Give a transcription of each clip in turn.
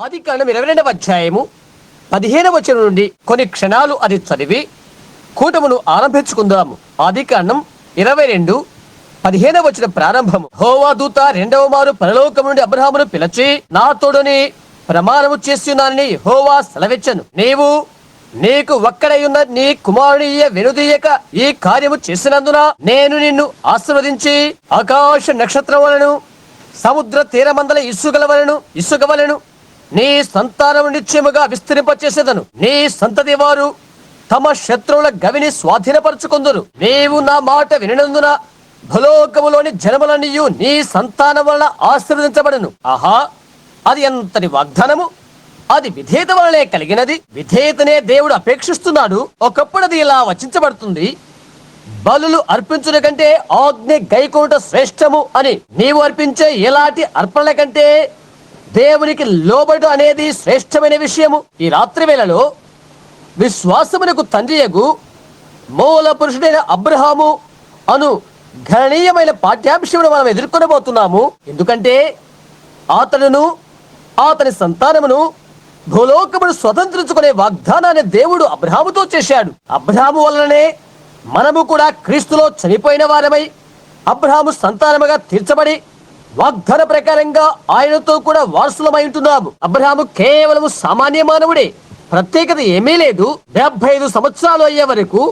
ఆదికాండం 22వ అధ్యాయము 15వ వచనం నుండి కొన్ని క్షణాలు అది చదివి కూటమును ఆరంభించుకుందాము. ఆదికాండం 22:15వ వచనం ప్రారంభము. యెహోవా దూత రెండవ మారు పరలోకము నుండి అబ్రహామును పిలిచి, నా తోడని ప్రమాణము చేస్తున్నానని యెహోవా సెలవిచ్చెను. నీకు ఒక్కడైయున్న నీ కుమారుని వెనుదీయక ఈ కార్యము చేసినందున నేను నిన్ను ఆశీర్వదించి ఆకాశ నక్షత్రం వలెను సముద్ర తీరమందల ఇసుక వలెను నీ సంతానము నిశ్చయముగా విస్తరింపచేసేదను. నీ సంతతి వారు తమ శత్రువుల గవిని స్వాధీనపరచుకుందురు. నీవు నా మాట వినినందున భూలోకములోని జనములన్నీయు నీ సంతానం వలన ఆశీర్వదించబడును. ఆహా, అది ఎంతటి వాగ్దానము! అది విధేయత వలనే కలిగినది. విధేయతనే దేవుడు అపేక్షిస్తున్నాడు. ఒకప్పుడు అది ఇలా వచించబడుతుంది: బలులు అర్పించుట కంటే ఆజ్ఞ గైకొనుట శ్రేష్టము అని. నీవు అర్పించే ఎలాంటి అర్పణల కంటే దేవునికి లోబడు అనేది శ్రేష్టమైన విషయము. ఈ రాత్రి వేళలో విశ్వాసమునకు తండ్రియగు మూల పురుషుడైన అబ్రహాము అను గణనీయమైన పాఠ్యాంశమును మనం ఎదుర్కొనబోతున్నాము. ఎందుకంటే అతడును అతని సంతానమును భూలోకమును స్వతంత్రించుకునే వాగ్దానాన్ని దేవుడు అబ్రహాముతో చేశాడు. అబ్రహాము వలననే మనము కూడా క్రీస్తులో చనిపోయిన వారమై అబ్రహాము సంతానముగా తీర్చబడి వాగ్దాన ప్రకారంగా ఆయనతో కూడా వారసులమై ఉంటున్నాము. అబ్రహాము కేవలము సామాన్య మానవుడే, ప్రత్యేకత ఏమీ లేదు. 75 సంవత్సరాలు అయ్యే వరకు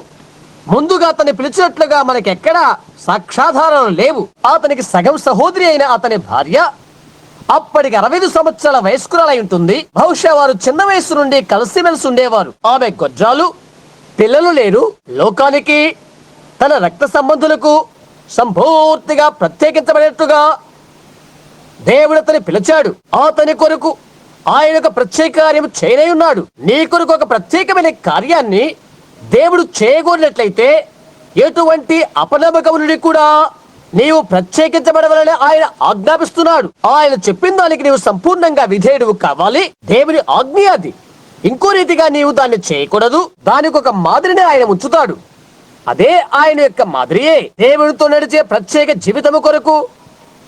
ముందుగా అతన్ని పిలిచినట్లుగా మనకెక్కడా సాక్ష్యాధారాలు లేవు. అతనికి సగం సహోదరి అయిన అతని భార్య అప్పటికి 65 సంవత్సరాల వయస్కురాలై ఉంటుంది. బహుశా వారు చిన్న వయసు నుండి కలిసిమెలిసి ఉండేవారు. ఆమె గొడ్రాలు, పిల్లలు లేరు. లోకానికి తన రక్త సంబంధులకు సంపూర్తిగా ప్రత్యేకించబడినట్టుగా దేవుడు అతని పిలిచాడు. అతని కొరకు ఆయన ఒక ప్రత్యేక కార్యం చేయనై ఉన్నాడు. నీ కొరకు ఒక ప్రత్యేకమైన కార్యాన్ని దేవుడు చేయగోరినట్లయితే ఎటువంటి అపనమ్మకం నుండి కూడా నీవు ప్రత్యేకించబడవాలని ఆయన ఆజ్ఞాపిస్తున్నాడు. ఆయన చెప్పిన దానికి నీవు సంపూర్ణంగా విధేయుడు కావాలి. దేవుని ఆజ్ఞ అది. ఇంకో రీతిగా నీవు దాన్ని చేయకూడదు. దానికి ఒక మాదిరిని ఆయన ఉంచుతాడు. అదే ఆయన యొక్క మాదిరియే. దేవునితో నడిచే ప్రత్యేక జీవితము కొరకు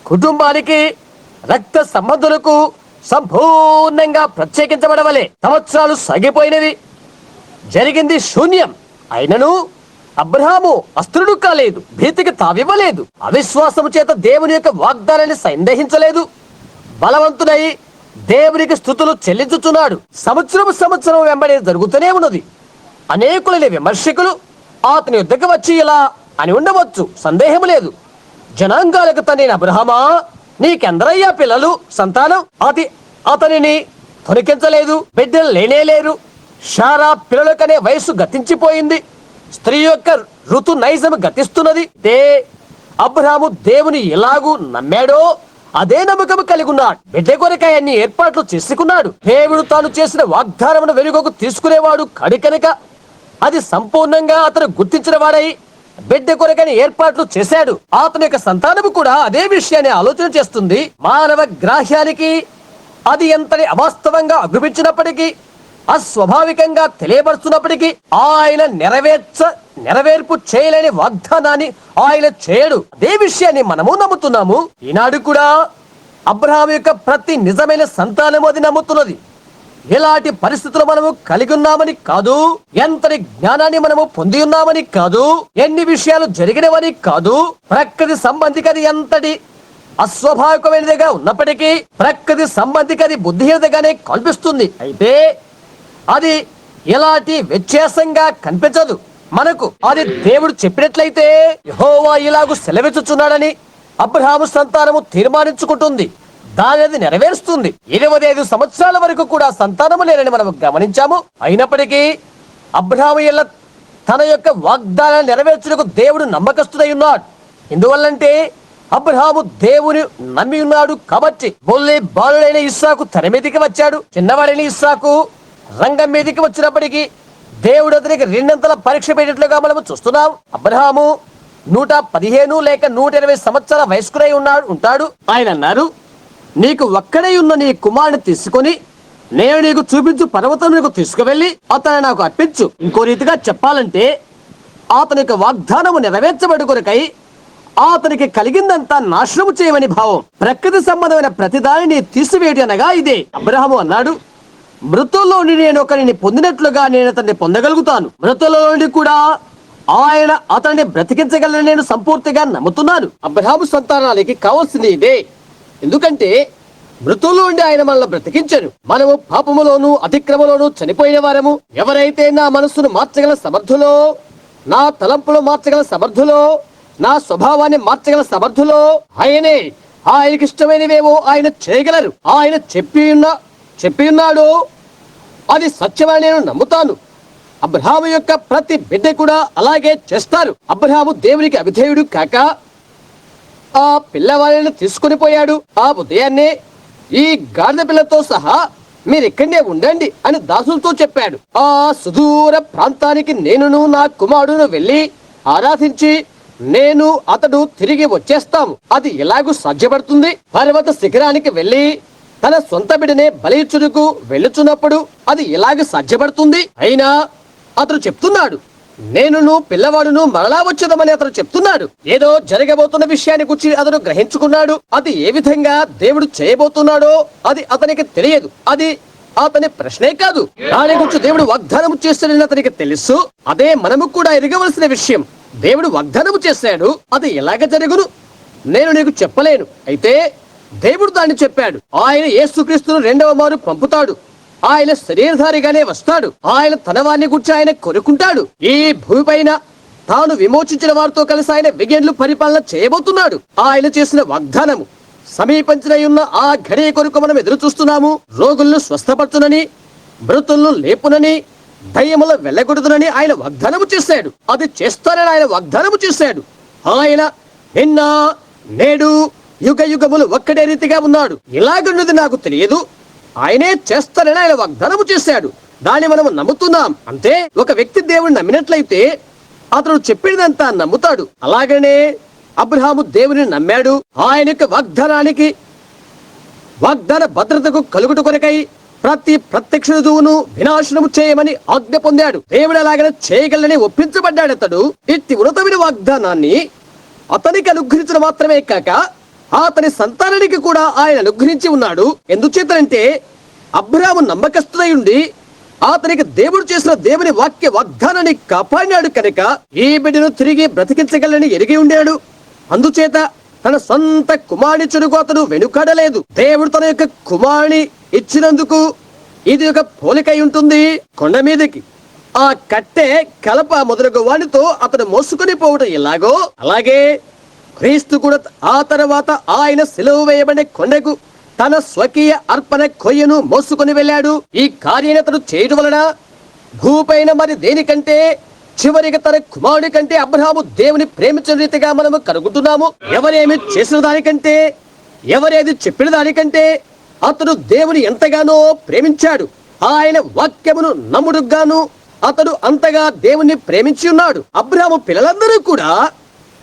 కుటుంబానికి రక్త సంబంధులకు సంపూర్ణంగా ప్రత్యేకించబడవలే. సంవత్సరాలు సాగిపోయినవి, జరిగింది శూన్యం. అయినను అబ్రహాము అస్త్రుడు కాలేదు, భీతికి తావివ్వలేదు, అవిశ్వాసము చేత దేవుని యొక్క వాగ్దానాన్ని సందేహించలేదు. బలవంతుడై దేవునికి స్తుతులు చెల్లించుచున్నాడు. సంవత్సరం వెంబడి జరుగుతూనే ఉన్నది. అనేకులైన విమర్శకులు అతని యుద్ధకు వచ్చి ఇలా అని ఉండవచ్చు, సందేహం లేదు: జనాంగాలకు తండ్రి అబ్రహామా, నీకెందరయ్యా పిల్లలు, సంతానం? అతనిని తొలగించలేదు. బిడ్డలు లేనేలేరు. షారా పిల్లలకనే వయసు గతించిపోయింది. స్త్రీ యొక్క ఋతు నైజం గతిస్తున్నది. అబ్రహాము దేవుని ఎలాగూ నమ్మాడో అదే నమ్మకం కలిగి ఉన్నాడు. బిడ్డ కొరకై అన్ని ఏర్పాట్లు చేసుకున్నాడు. దేవుడు తాను చేసిన వాగ్దానమును వెలుగుకు తీసుకునేవాడు కాడు కనుక అది సంపూర్ణంగా అతను గుర్తించిన వాడై బిడ్డ కొరకని ఏర్పాట్లు చేశాడు. అతని యొక్క సంతానము కూడా అదే విషయాన్ని ఆలోచన చేస్తుంది. మానవ గ్రాహ్యానికి అది ఎంతటి అవాస్తవంగా అగుపించినప్పటికీ, అస్వాభావికంగా తెలియబడుతున్నప్పటికీ ఆయన నెరవేర్పు చేయలేని వాగ్దానాన్ని ఆయన చేయడు. అదే విషయాన్ని మనము నమ్ముతున్నాము. ఈనాడు కూడా అబ్రహాము యొక్క ప్రతి నిజమైన సంతానము అది నమ్ముతున్నది. ఎలాంటి పరిస్థితులు మనము కలిగి ఉన్నామని కాదు, ఎంతటి జ్ఞానాన్ని మనము పొంది ఉన్నామని కాదు, ఎన్ని విషయాలు జరిగినవని కాదు, ప్రకృతి సంబంధికది ఎంతటి అస్వాభావికమైనదిగా ఉన్నప్పటికీ ప్రకృతి సంబంధికది బుద్ధిహీనతగానే కనిపిస్తుంది. అయితే అది ఎలాంటి వ్యత్యాసంగా కనిపించదు మనకు. అది దేవుడు చెప్పినట్లయితే యెహోవా ఇలాగూ సెలవిచ్చుచున్నాడని అబ్రహాము సంతానము తీర్మానించుకుంటుంది. దాని అది నెరవేరుస్తుంది. 25 సంవత్సరాల వరకు కూడా సంతానము లేరని మనం గమనించాము. అయినప్పటికీ అబ్రహాము తన యొక్క వాగ్దానాన్ని నెరవేర్చుటకు దేవుడు నమ్మకస్తుడై ఉన్నాడు. ఎందువల్లంటే అబ్రహాము దేవుని నమ్మి ఉన్నాడు కాబట్టి. బాలుడైన ఇస్సాకు తెర మీదకి వచ్చాడు. చిన్నవాడైన ఇస్సాకు రంగం మీదకి వచ్చినప్పటికీ దేవుడు అతనికి 2 అంతల పరీక్ష పెట్టినట్లుగా మనము చూస్తున్నాం. అబ్రహాము 115 లేక 120 సంవత్సరాల వయస్కుడై ఉంటాడు. ఆయన అన్నారు, నీకు ఒక్కడై ఉన్న నీ కుమారుని తీసుకుని నేను నీకు చూపించు పర్వతం నీకు తీసుకువెళ్ళి అతను నాకు అర్పించు. ఇంకో రీతిగా చెప్పాలంటే అతని యొక్క వాగ్దానము నెరవేర్చబడి కొరకై అతనికి కలిగిందంతా నాశనము చేయమని భావం. ప్రకృతి సంబంధమైన ప్రతిదానిని తీసివేయటి అనగా ఇదే. అబ్రహాము అన్నాడు, మృతుల్లో నుండి నేను ఒకరిని పొందినట్లుగా నేను అతన్ని పొందగలుగుతాను. మృతుల్లో నుండి కూడా ఆయన అతన్ని బ్రతికించగలని నేను సంపూర్తిగా నమ్ముతున్నాను. అబ్రహాము సంతానానికి కావాల్సింది ఇదే. ఎందుకంటే మృతుల్లో నుండి ఆయన మనల్ని బ్రతికించను. మనము పాపములోను అతిక్రమలోను చనిపోయిన వారము. ఎవరైతే నా మనస్సును మార్చగల సమర్థులో, నా తలంపులు మార్చగల సమర్థులో, నా స్వభావాన్ని మార్చగల సమర్థులో ఆయనే. ఆయనకి ఇష్టమైనవేమో ఆయన చేయగలరు. ఆయన చెప్పి ఉన్నాడు, అది సత్యమని నేను నమ్ముతాను. అబ్రహాము యొక్క ప్రతి బిడ్డ కూడా అలాగే చేస్తారు. అబ్రహాము దేవునికి అవిధేయుడు కాక ఆ పిల్లవాళ్ళని తీసుకుని పోయాడు. ఆ ఉదయాన్నే ఈ గాడిద పిల్లతో సహా మీరు ఇక్కడనే ఉండండి అని దాసులతో చెప్పాడు. ఆ సుదూర ప్రాంతానికి నేనును నా కుమారుడును వెళ్ళి ఆరాధించి నేను అతడు తిరిగి వచ్చేస్తాము. అది ఎలాగూ సాధ్యపడుతుంది? పర్వత శిఖరానికి వెళ్ళి తన సొంత బిడ్డనే బలిచ్చుటకు వెళ్ళుచున్నప్పుడు అది ఎలాగ సాధ్యపడుతుంది? అయినా అతడు చెప్తున్నాడు, నేనును పిల్లవాడును మరలా వచ్చేదమని అతడు చెప్తున్నాడు. ఏదో జరగబోతున్న విషయాన్ని గురించి అతడు గ్రహించుకున్నాడు. అది ఏ విధంగా దేవుడు చేయబోతున్నాడో అది అతనికి తెలియదు. అది అతని ప్రశ్నే కాదు. దాని గురించి దేవుడు వాగ్దానం చేస్తాడని అతనికి తెలుసు. అదే మనము కూడా ఎరగవలసిన విషయం. దేవుడు వాగ్దానం చేశాడు, అది ఎలాగ జరుగును నేను నీకు చెప్పలేను. అయితే దేవుడు దాన్ని చెప్పాడు. ఆయన యేసుక్రీస్తును రెండవ మారు పంపుతాడు. ఆయన శరీరధారిగానే వస్తాడు. ఆయన తన వారిని గురించి ఆయన కొనుక్కుంటాడు. ఈ భూమి పైన తాను విమోచించిన వారితో కలిసి ఆయన వెయ్యేండ్లు పరిపాలన చేయబోతున్నాడు. ఆయన చేసిన వాగ్దానము సమీపించిన ఉన్న ఆ ఘడియ కొరకు మనం ఎదురు చూస్తున్నాము. రోగులను స్వస్థపరచునని, మృతులను లేపునని, దయ్యముల వెళ్ళగొడుతునని ఆయన వాగ్దానము చేశాడు. అది చేస్తానని ఆయన వాగ్దానము చేశాడు. ఆయన నిన్న నేడు యుగ యుగములు ఒక్కడే రీతిగా ఉన్నాడు. ఇలాగున్నది నాకు తెలియదు. ఆయనే చేస్తానని ఆయన వాగ్దానము చేశాడు. దాన్ని మనం నమ్ముతున్నాం. అంటే ఒక వ్యక్తి దేవుని నమ్మినట్లయితే అతడు చెప్పినదంతా నమ్ముతాడు. అలాగనే అబ్రహాము దేవుని నమ్మాడు. ఆయన యొక్క వాగ్దాన భద్రతకు కలుగుట కొరకై ప్రతి ప్రత్యక్ష రుజువును వినాశనము చేయమని ఆజ్ఞ పొందాడు. దేవుడు అలాగనే చేయగలని ఒప్పించబడ్డాడు. అతడు ఇట్టి ఉన్నతమైన వాగ్దానాన్ని అతనికి అనుగ్రహించడం మాత్రమే కాక అతని సంతానానికి కూడా ఆయన అనుగ్రహించి ఉన్నాడు. ఎందుచేతంటే అబ్రహాము నమ్మకస్తుడై ఉండి అతనికి దేవుడు చేసిన దేవుని వాగ్దానాన్ని కాపాడినాడు కనుక ఈ బిడ్డను తిరిగి బ్రతికించగలని ఎరిగి ఉండాడు. అందుచేత తన సొంత కుమారుని చెరుకు అతడు వెనుకాడలేదు. దేవుడు తన యొక్క కుమారుని ఇచ్చినందుకు ఇది ఒక పోలికై ఉంటుంది. కొండ మీదకి ఆ కట్టె కలప మొదలగు వానితో అతడు మోసుకొని పోవటం ఎలాగో అలాగే క్రీస్తు కూడా ఆ తర్వాత ఆయన సిలువ వేయబడే కొండకు తన స్వకీయ అర్పణ కొయ్యను మోసుకొని వెళ్ళాడు. ఈ కార్యాన్ని అతడు చేయడం వలన భూపైన మరి దేనికంటే చివరికి తన కుమారుడి కంటే అబ్రహాము దేవుని ప్రేమించిన రీతిగా మనము కనుగొంటున్నాము. ఎవరేమి చేసిన దానికంటే, ఎవరేది చెప్పిన దానికంటే అతడు దేవుని ఎంతగానో ప్రేమించాడు. ఆయన వాక్యమును నమ్ముడుగాను అతడు అంతగా దేవుని ప్రేమించి ఉన్నాడు. అబ్రహాము పిల్లలందరూ కూడా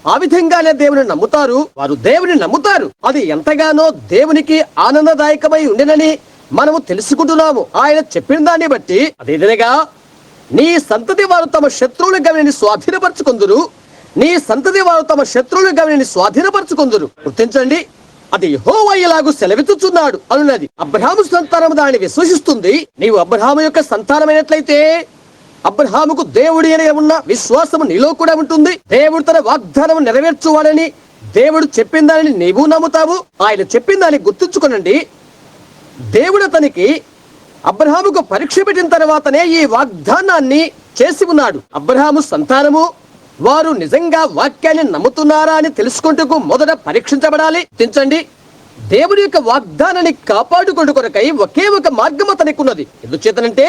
ఆ విధంగానే దేవుని నమ్ముతారు. వారు దేవుని నమ్ముతారు. అది ఎంతగానో దేవునికి ఆనందదాయకమై ఉండేనని మనము తెలుసుకుంటున్నాము. ఆయన చెప్పిన దాన్ని బట్టి అదేవిధంగా నీ సంతతి వారు తమ శత్రువుల గవిని స్వాధీనపరచుకుందురు. నీ సంతతి వారు తమ శత్రువుల గవిని స్వాధీనపరచుకుందురు. గుర్తించండి, అది యెహోవా ఇలాగు సెలవిచ్చుచున్నాడు అనున్నది. అబ్రహాము సంతానము దానిని విశ్వసిస్తుంది. నీవు అబ్రహాము యొక్క సంతానమైనట్లయితే అబ్రహాముకు దేవుడి అని ఉన్న విశ్వాసము నీలో కూడా ఉంటుంది. దేవుడు తన వాగ్దానం నెరవేర్చువాడని దేవుడు చెప్పిన దానిని నీవు నమ్ముతావు. ఆయన చెప్పిన దాన్ని గుర్తుంచుకోనండి. దేవుడు అతనికి అబ్రహాముకు పరీక్ష పెట్టిన తర్వాతనే ఈ వాగ్దానాన్ని చేసి ఉన్నాడు. అబ్రహాము సంతానము వారు నిజంగా వాక్యాన్ని నమ్ముతున్నారా అని తెలుసుకుంటూ మొదట పరీక్షించబడాలి. గుర్తించండి, దేవుడి యొక్క వాగ్దానాన్ని కాపాడుకుంటూ కొరకై ఒకే ఒక మార్గం అతనికి ఉన్నది. ఎందుచేతనంటే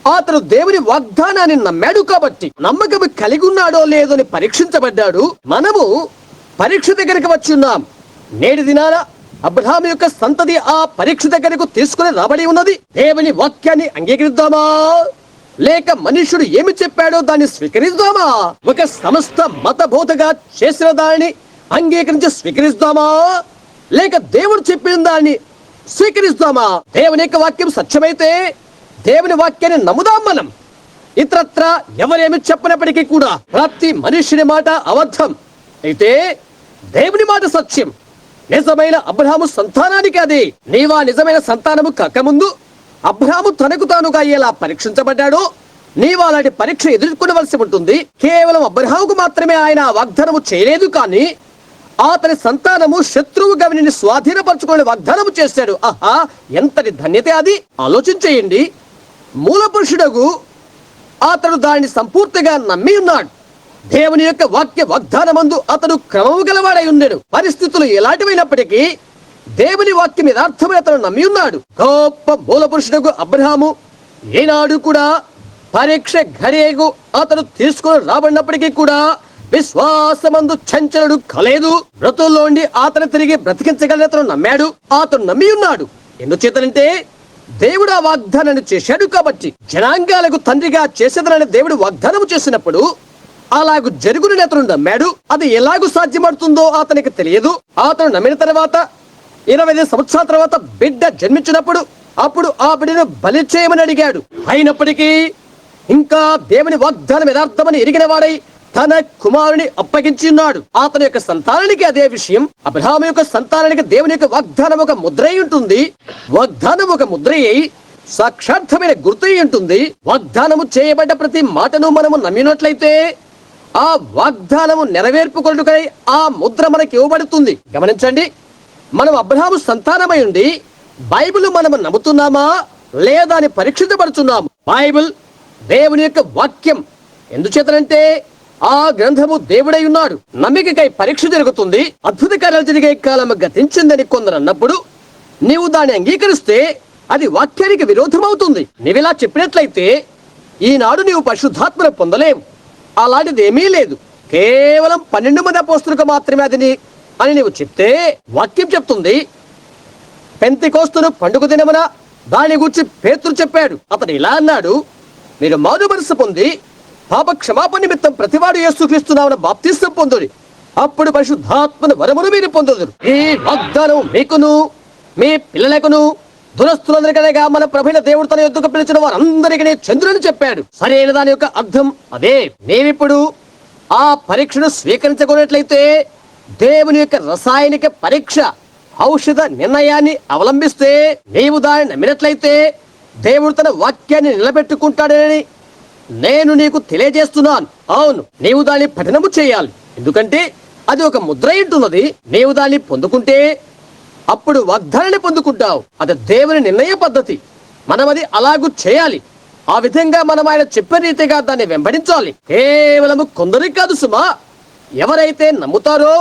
అతను దేవుని వాగ్దానాన్ని నమ్మాడు కాబట్టి. నమ్మకం కలిగి ఉన్నాడో లేదో అని పరీక్షించబడ్డాడు. మనము పరీక్ష దగ్గరికి వచ్చి ఉన్నాం. నేటి దినాన అబ్రహాము యొక్క సంతతి ఆ పరీక్ష దగ్గరకు తీసుకుని రాబడి ఉన్నది. దేవుని వాక్యాన్ని అంగీకరిద్దామా లేక మనుషుడు ఏమి చెప్పాడో దాన్ని స్వీకరిద్దామా? ఒక సమస్త మత బోధగా చేసిన దానిని అంగీకరించి స్వీకరిద్దామా లేక దేవుడు చెప్పిన దాన్ని స్వీకరిస్తామా? దేవుని యొక్క వాక్యం సత్యమైతే దేవుని వాక్యాన్ని నమ్ముదాం. మనం ఇతరత్ర ఎవరేమి చెప్పినప్పటికీ కూడా ప్రతి మనుషుని మాట అబద్ధం అయితే దేవుని మాట సత్యం. నిజమైన అబ్రహాము సంతానానికి అది. నీవా నిజమైన సంతానము కాకముందు అబ్రహాము తనకు తానుగా ఎలా పరీక్షించబడ్డాడో నీవు అలాంటి పరీక్ష ఎదుర్కొనవలసి ఉంటుంది. కేవలం అబ్రహాముకు మాత్రమే ఆయన ఆ వాగ్దానము చేయలేదు, కానీ అతని సంతానము శత్రువు గవిని స్వాధీనపరచుకొని వాగ్దానము చేశాడు. ఆహా, ఎంతటి ధన్యత అది! ఆలోచించేయండి. మూల పురుషుడగు అతడు దానిని సంపూర్తిగా నమ్మి ఉన్నాడు. దేవుని యొక్క వాక్య వాగ్దానమందు అతడు క్రమము గలవాడై ఉండెను. పరిస్థితులు ఎలాంటివైనప్పటికీ దేవుని వాక్యం యథార్థమని అతను నమ్మి ఉన్నాడు. గొప్ప మూల పురుషుడగు అబ్రహాము ఏనాడు కూడా పరీక్ష ఘడియకు అతను తీసుకొని రాబడినప్పటికీ కూడా విశ్వాసమందు చంచలుడు కలేదు. మృతుల్లోండి అతను తిరిగి బ్రతికించగలని అతను నమ్మాడు. అతను నమ్మి ఉన్నాడు. ఎందుచేతనంటే దేవుడు ఆ వాగ్దానాన్ని చేశాడు కాబట్టి. జనాంగాలకు తండ్రిగా చేసేదనని దేవుడు వాగ్దానం చేసినప్పుడు అలాగూ జరుగునని అతను నమ్మాడు. అది ఎలాగూ సాధ్యపడుతుందో అతనికి తెలియదు. అతను నమ్మిన తర్వాత 25 సంవత్సరాల తర్వాత బిడ్డ జన్మించినప్పుడు అప్పుడు ఆ బిడ్డను బలి చేయమని అడిగాడు. అయినప్పటికీ ఇంకా దేవుని వాగ్దానం యథార్థమని ఎరిగిన వాడై తన కుమారుని అప్పగించి ఉన్నాడు. అతని యొక్క సంతానానికి అదే విషయం. అబ్రహాము యొక్క సంతానానికి దేవుని యొక్క వాగ్దానం ఒక ముద్ర అయి ఉంటుంది. వాగ్దానం ఒక ముద్ర అయి సాక్షార్థమైన గుర్తు అయి ఉంటుంది. వాగ్దానము చేయబడ్డ ప్రతి మాటను మనము నమ్మినట్లయితే ఆ వాగ్దానము నెరవేర్పుకొనుటకై ఆ ముద్ర మనకి ఇవ్వబడుతుంది. గమనించండి, మనం అబ్రహాము సంతానమై ఉండి బైబిల్ మనము నమ్ముతున్నామా లేదా అని పరీక్షించబడుతున్నాము. బైబిల్ దేవుని యొక్క వాక్యం. ఎందుచేతనంటే ఆ గ్రంథము దేవుడై ఉన్నాడు. నమ్మికకై పరీక్ష జరుగుతుంది. అద్భుత కార్యాలు జరిగే కాలం గతించిందని కొందరు అన్నప్పుడు నీవు దాన్ని అంగీకరిస్తే అది వాక్యానికి విరోధమవుతుంది. నీవిలా చెప్పినట్లయితే ఈనాడు నీవు పరిశుద్ధాత్మను పొందలేవు. అలాంటిది ఏమీ లేదు. కేవలం 12 మంది అపోస్తలులకు మాత్రమే అది అని నీవు చెప్తే వాక్యం చెప్తుంది. పెంతెకోస్తును పండుగ దినమున దాని గురించి పేతురు చెప్పాడు. అతడు ఇలా అన్నాడు, మీరు మారు మనసు పొంది పాప క్షమాపణ నిమిత్తం ప్రతివాడు యేసుక్రీస్తు నామమున బాప్తిస్మం పొందుడి, అప్పుడు పరిశుద్ధాత్మను వరమును మీరు పొందుదురు. ఈ వాగ్దానం మీకును మీ పిల్లలకును దురస్తులందరికనగా మన ప్రభువైన దేవుడు తన యొద్దకు పిలిచిన వారందరికీ చంద్రుని చెప్పాడు. సరైన దాని యొక్క అర్థం అదే. నీవిప్పుడు ఆ పరీక్షను స్వీకరించుకున్నట్లయితే దేవుని యొక్క రసాయనిక పరీక్ష ఔషధ నిర్ణయాన్ని అవలంబిస్తే నీవు దాన్ని నమ్మినట్లయితే దేవుడు తన వాక్యాన్ని నిలబెట్టుకుంటాడని నేను నీకు తెలియజేస్తున్నాను. అవును, నీవు దాన్ని పఠనము చేయాలి. ఎందుకంటే అది ఒక ముద్ర ఉంటున్నది. నీవు దాన్ని పొందుకుంటే అప్పుడు వాగ్దానాన్ని పొందుకుంటావు. అది దేవుని నిర్ణయ పద్ధతి. మనం అది అలాగూ చేయాలి. ఆ విధంగా మనం ఆయన చెప్పిన రీతిగా దాన్ని వెంబడించాలి. కేవలము కొందరికి కాదు సుమా. ఎవరైతే నమ్ముతారో,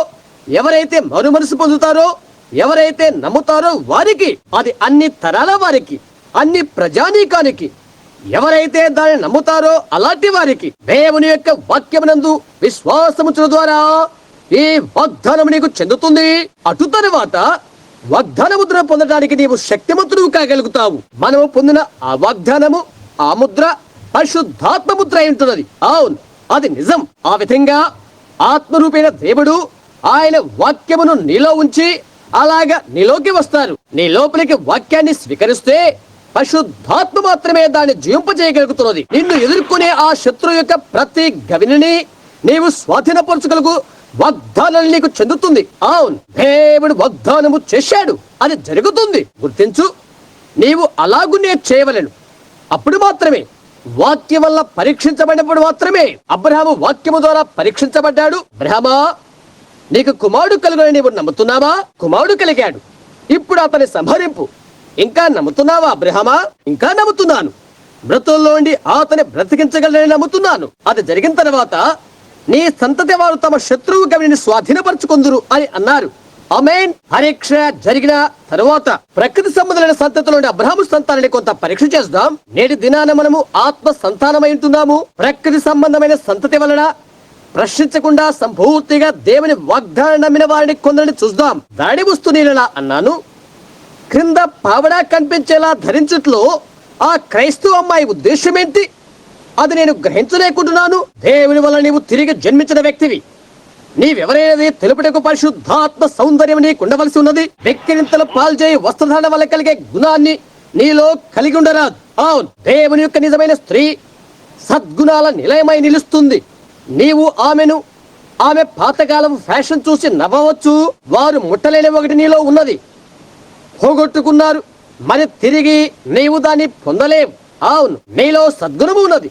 ఎవరైతే మరు మనసు పొందుతారో, ఎవరైతే నమ్ముతారో వారికి, అది అన్ని తరాల వారికి, అన్ని ప్రజానీకానికి, ఎవరైతే దాన్ని నమ్ముతారో అలాంటి వారికి దేవుని యొక్క వాక్యమునందు విశ్వాసముల ద్వారా ఈ వాగ్దానం నీకు చెందుతుంది. అటు తరువాత వాగ్దాన ముద్ర పొందడానికి నీవు శక్తిమంతుడు కాగలుగుతావు. మనము పొందిన ఆ వాగ్దానము, ఆ ముద్ర పరిశుద్ధాత్మ ముద్ర అయి ఉంటున్నది. అవును, అది నిజం. ఆ విధంగా ఆత్మరూపైన దేవుడు ఆయన వాక్యమును నీలో ఉంచి అలాగా నీలోకి వస్తారు. నీ లోపలికి వాక్యాన్ని స్వీకరిస్తే పరిశుద్ధాత్మ మాత్రమే దాన్ని జీవింపజేయగలుగుతున్నది. నిన్ను ఎదుర్కొనే ఆ శత్రువు యొక్క ప్రతి గవిని నీవు స్వాధీనపరచగలుగు వాగ్దానం నీకు చెందుతుంది. అవును, దేవుడు వాగ్దానము చేశాడు, అది జరుగుతుంది. గుర్తించు, నీవు అలాగునే చేయవలెను. అప్పుడు మాత్రమే వాక్యం వల్ల పరీక్షించబడినప్పుడు మాత్రమే. అబ్రహాము వాక్యము ద్వారా పరీక్షించబడ్డాడు. అబ్రహామా, నీకు కుమారుడు కలుగునని నీవు నమ్ముతున్నావా? కుమారుడు కలిగాడు. ఇప్పుడు అతని సంహరింపు. ఇంకా నమ్ముతున్నావా అబ్రహామా? ఇంకా నమ్ముతున్నాను. మృతుల్లోండి అతని బ్రతికించగలని నమ్ముతున్నాను. అది జరిగిన తర్వాత నీ సంతతి వారు తమ శత్రువు గవిని స్వాధీనపరచుకుందురు అని అన్నారు. ఆమేన్. పరీక్ష జరిగిన తరువాత ప్రకృతి సంబంధమైన సంతతిలోని అబ్రహాము సంతానాన్ని కొంత పరీక్ష చేద్దాం. నేటి దినాన మనము ఆత్మ సంతానమై ఉంటున్నాము. ప్రకృతి సంబంధమైన సంతతి వలన ప్రశ్నించకుండా సంపూర్తిగా దేవుని వాగ్దానం నమ్మిన వారిని కొందరిని చూద్దాం. దాడి వస్తువులా అన్నాను. క్రింద పావడా కనిపించేలా ధరించుట్లో ఆ క్రైస్తవ అమ్మాయి ఉద్దేశం ఏంటి? అది నేను గ్రహించలేకుంటున్నాను. దేవుని వల్ల నీవు తిరిగి జన్మించిన వ్యక్తివి. నీవెవరైనది తెలుపుటకు పరిశుద్ధాత్మ సౌందర్యం నీకు ఉండవలసి ఉన్నది. వ్యక్తినింతలు పాల్చేయి వస్త్రధారణ వల్ల కలిగే గుణాన్ని నీలో కలిగి ఉండరాదు. అవును, దేవుని యొక్క నిజమైన స్త్రీ సద్గుణాల నిలయమై నిలుస్తుంది. నీవు ఆమెను ఆమె పాతకాలం ఫ్యాషన్ చూసి నవ్వవచ్చు. వారు ముట్టలేని ఒకటి నీలో ఉన్నది, పోగొట్టుకున్నారు, మరి తిరిగి నీవు దాన్ని పొందలేవు. అవును, నీలో సద్గుణము ఉన్నది.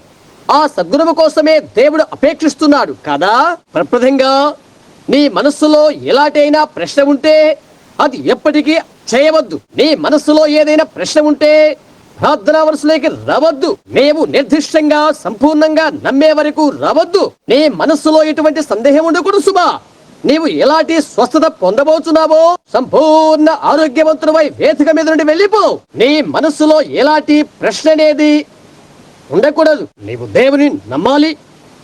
ఆ సద్గుణము కోసమే దేవుడు అపేక్షిస్తున్నాడు కదా. ప్రప్రథంగా నీ మనస్సులో ఎలాంటైనా ప్రశ్న ఉంటే అది ఎప్పటికీ చేయవద్దు. నీ మనస్సులో ఏదైనా ప్రశ్న ఉంటే ప్రార్థనా వరుసలోకి రావద్దు. నీవు నిర్దిష్టంగా సంపూర్ణంగా నమ్మే వరకు రావద్దు. నీ మనస్సులో ఎటువంటి సందేహం ఉండకూడదు సుమా. నీవు ఎలాంటి స్వస్థత పొందబోతున్నావో సంపూర్ణ ఆరోగ్యవంతుడమై వేదిక మీద నుండి వెళ్ళిపో. నీ మనస్సులో ఎలాంటి ప్రశ్న అనేది ఉండకూడదు. నీవు దేవుని నమ్మాలి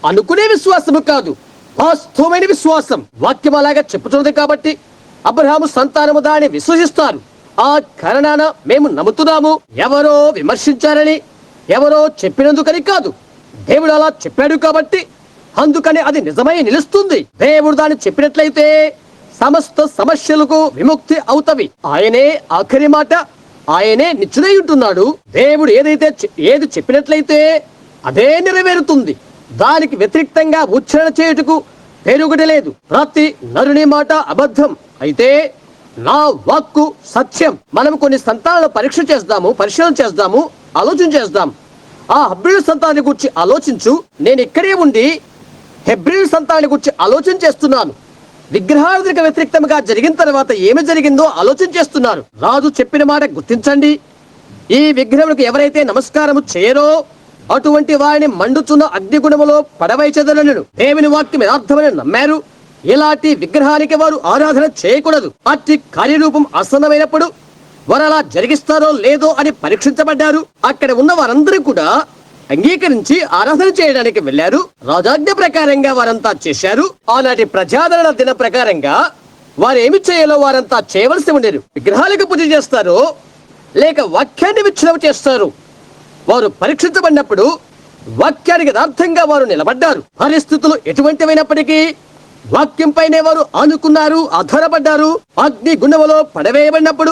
అనుకునే విశ్వాసము కాదు, వాస్తవమైన విశ్వాసం. వాక్యం అలాగా చెప్పుతున్నది కాబట్టి అబ్రహాము సంతానము దాన్ని విశ్వసిస్తారు. ఆ కారణాన మేము నమ్ముతున్నాము. ఎవరో విమర్శించారని, ఎవరో చెప్పినందుకని కాదు, దేవుడు అలా చెప్పాడు కాబట్టి అందుకని అది నిజమై నిలుస్తుంది. దేవుడు దాన్ని చెప్పినట్లయితే సమస్త సమస్యలకు విముక్తి అవుతవి. ఆయనే ఆఖరి మాట, ఆయనే నిత్యుడై ఉంటున్నాడు. దేవుడు ఏది చెప్పినట్లయితే అదే నెరవేరుతుంది. దానికి వ్యతిరేక్తంగా ఉచ్చారణ చేయుటకు పేరుగటి లేదు. ప్రతి నరుని మాట అబద్ధం అయితే నా వాక్కు సత్యం. మనం కొన్ని సంతానాలను పరిశీలన చేద్దాము, ఆలోచన చేద్దాం. ఆ హెబ్రీయుల సంతానాన్ని గురించి ఆలోచించు. నేను ఇక్కడే ఉండి హెబ్రీయుల సంతానాన్ని గురించి ఆలోచన చేస్తున్నాను. విగ్రహారాధనకు వ్యతిరేక్తంగా జరిగిన తర్వాత ఏమి జరిగిందో ఆలోచన చేస్తున్నారు. రాజు చెప్పిన మాట గుర్తించండి. ఈ విగ్రహములకు ఎవరైతే నమస్కారము చేయరో అటువంటి వారిని మండుచున్న అగ్నిగుణములో పడవైచెదరను. దేవుని వాక్యం యథార్థమని నమ్మారు. ఇలాంటి విగ్రహానికి వారు ఆరాధన చేయకూడదు. అట్టి కార్యరూపం ఆసన్నమైనప్పుడు వారు అలా జరిగిస్తారో లేదో అని పరీక్షించబడ్డారు. అక్కడ ఉన్న వారందరూ కూడా అంగీకరించి ఆరాధన చేయడానికి వెళ్లారు. రాజాజ్ఞ ప్రకారంగా వారంతా చేశారు. ఆనాటి ప్రజాదరణ దిన ప్రకారంగా వారు ఏమి చేయాలో వారంతా చేయవలసి ఉండేది. విగ్రహాలకు పూజ చేస్తారో లేక వాక్యాన్ని విచ్ఛిన్నం చేస్తారు. వారు పరీక్షించబడినప్పుడు వాక్యానికి యథార్థంగా వారు నిలబడ్డారు. పరిస్థితులు ఎటువంటివైనప్పటికీ వాక్యంపైనే వారు ఆనుకున్నారు, ఆధారపడ్డారు. అగ్ని గుండములో పడవేయబడినప్పుడు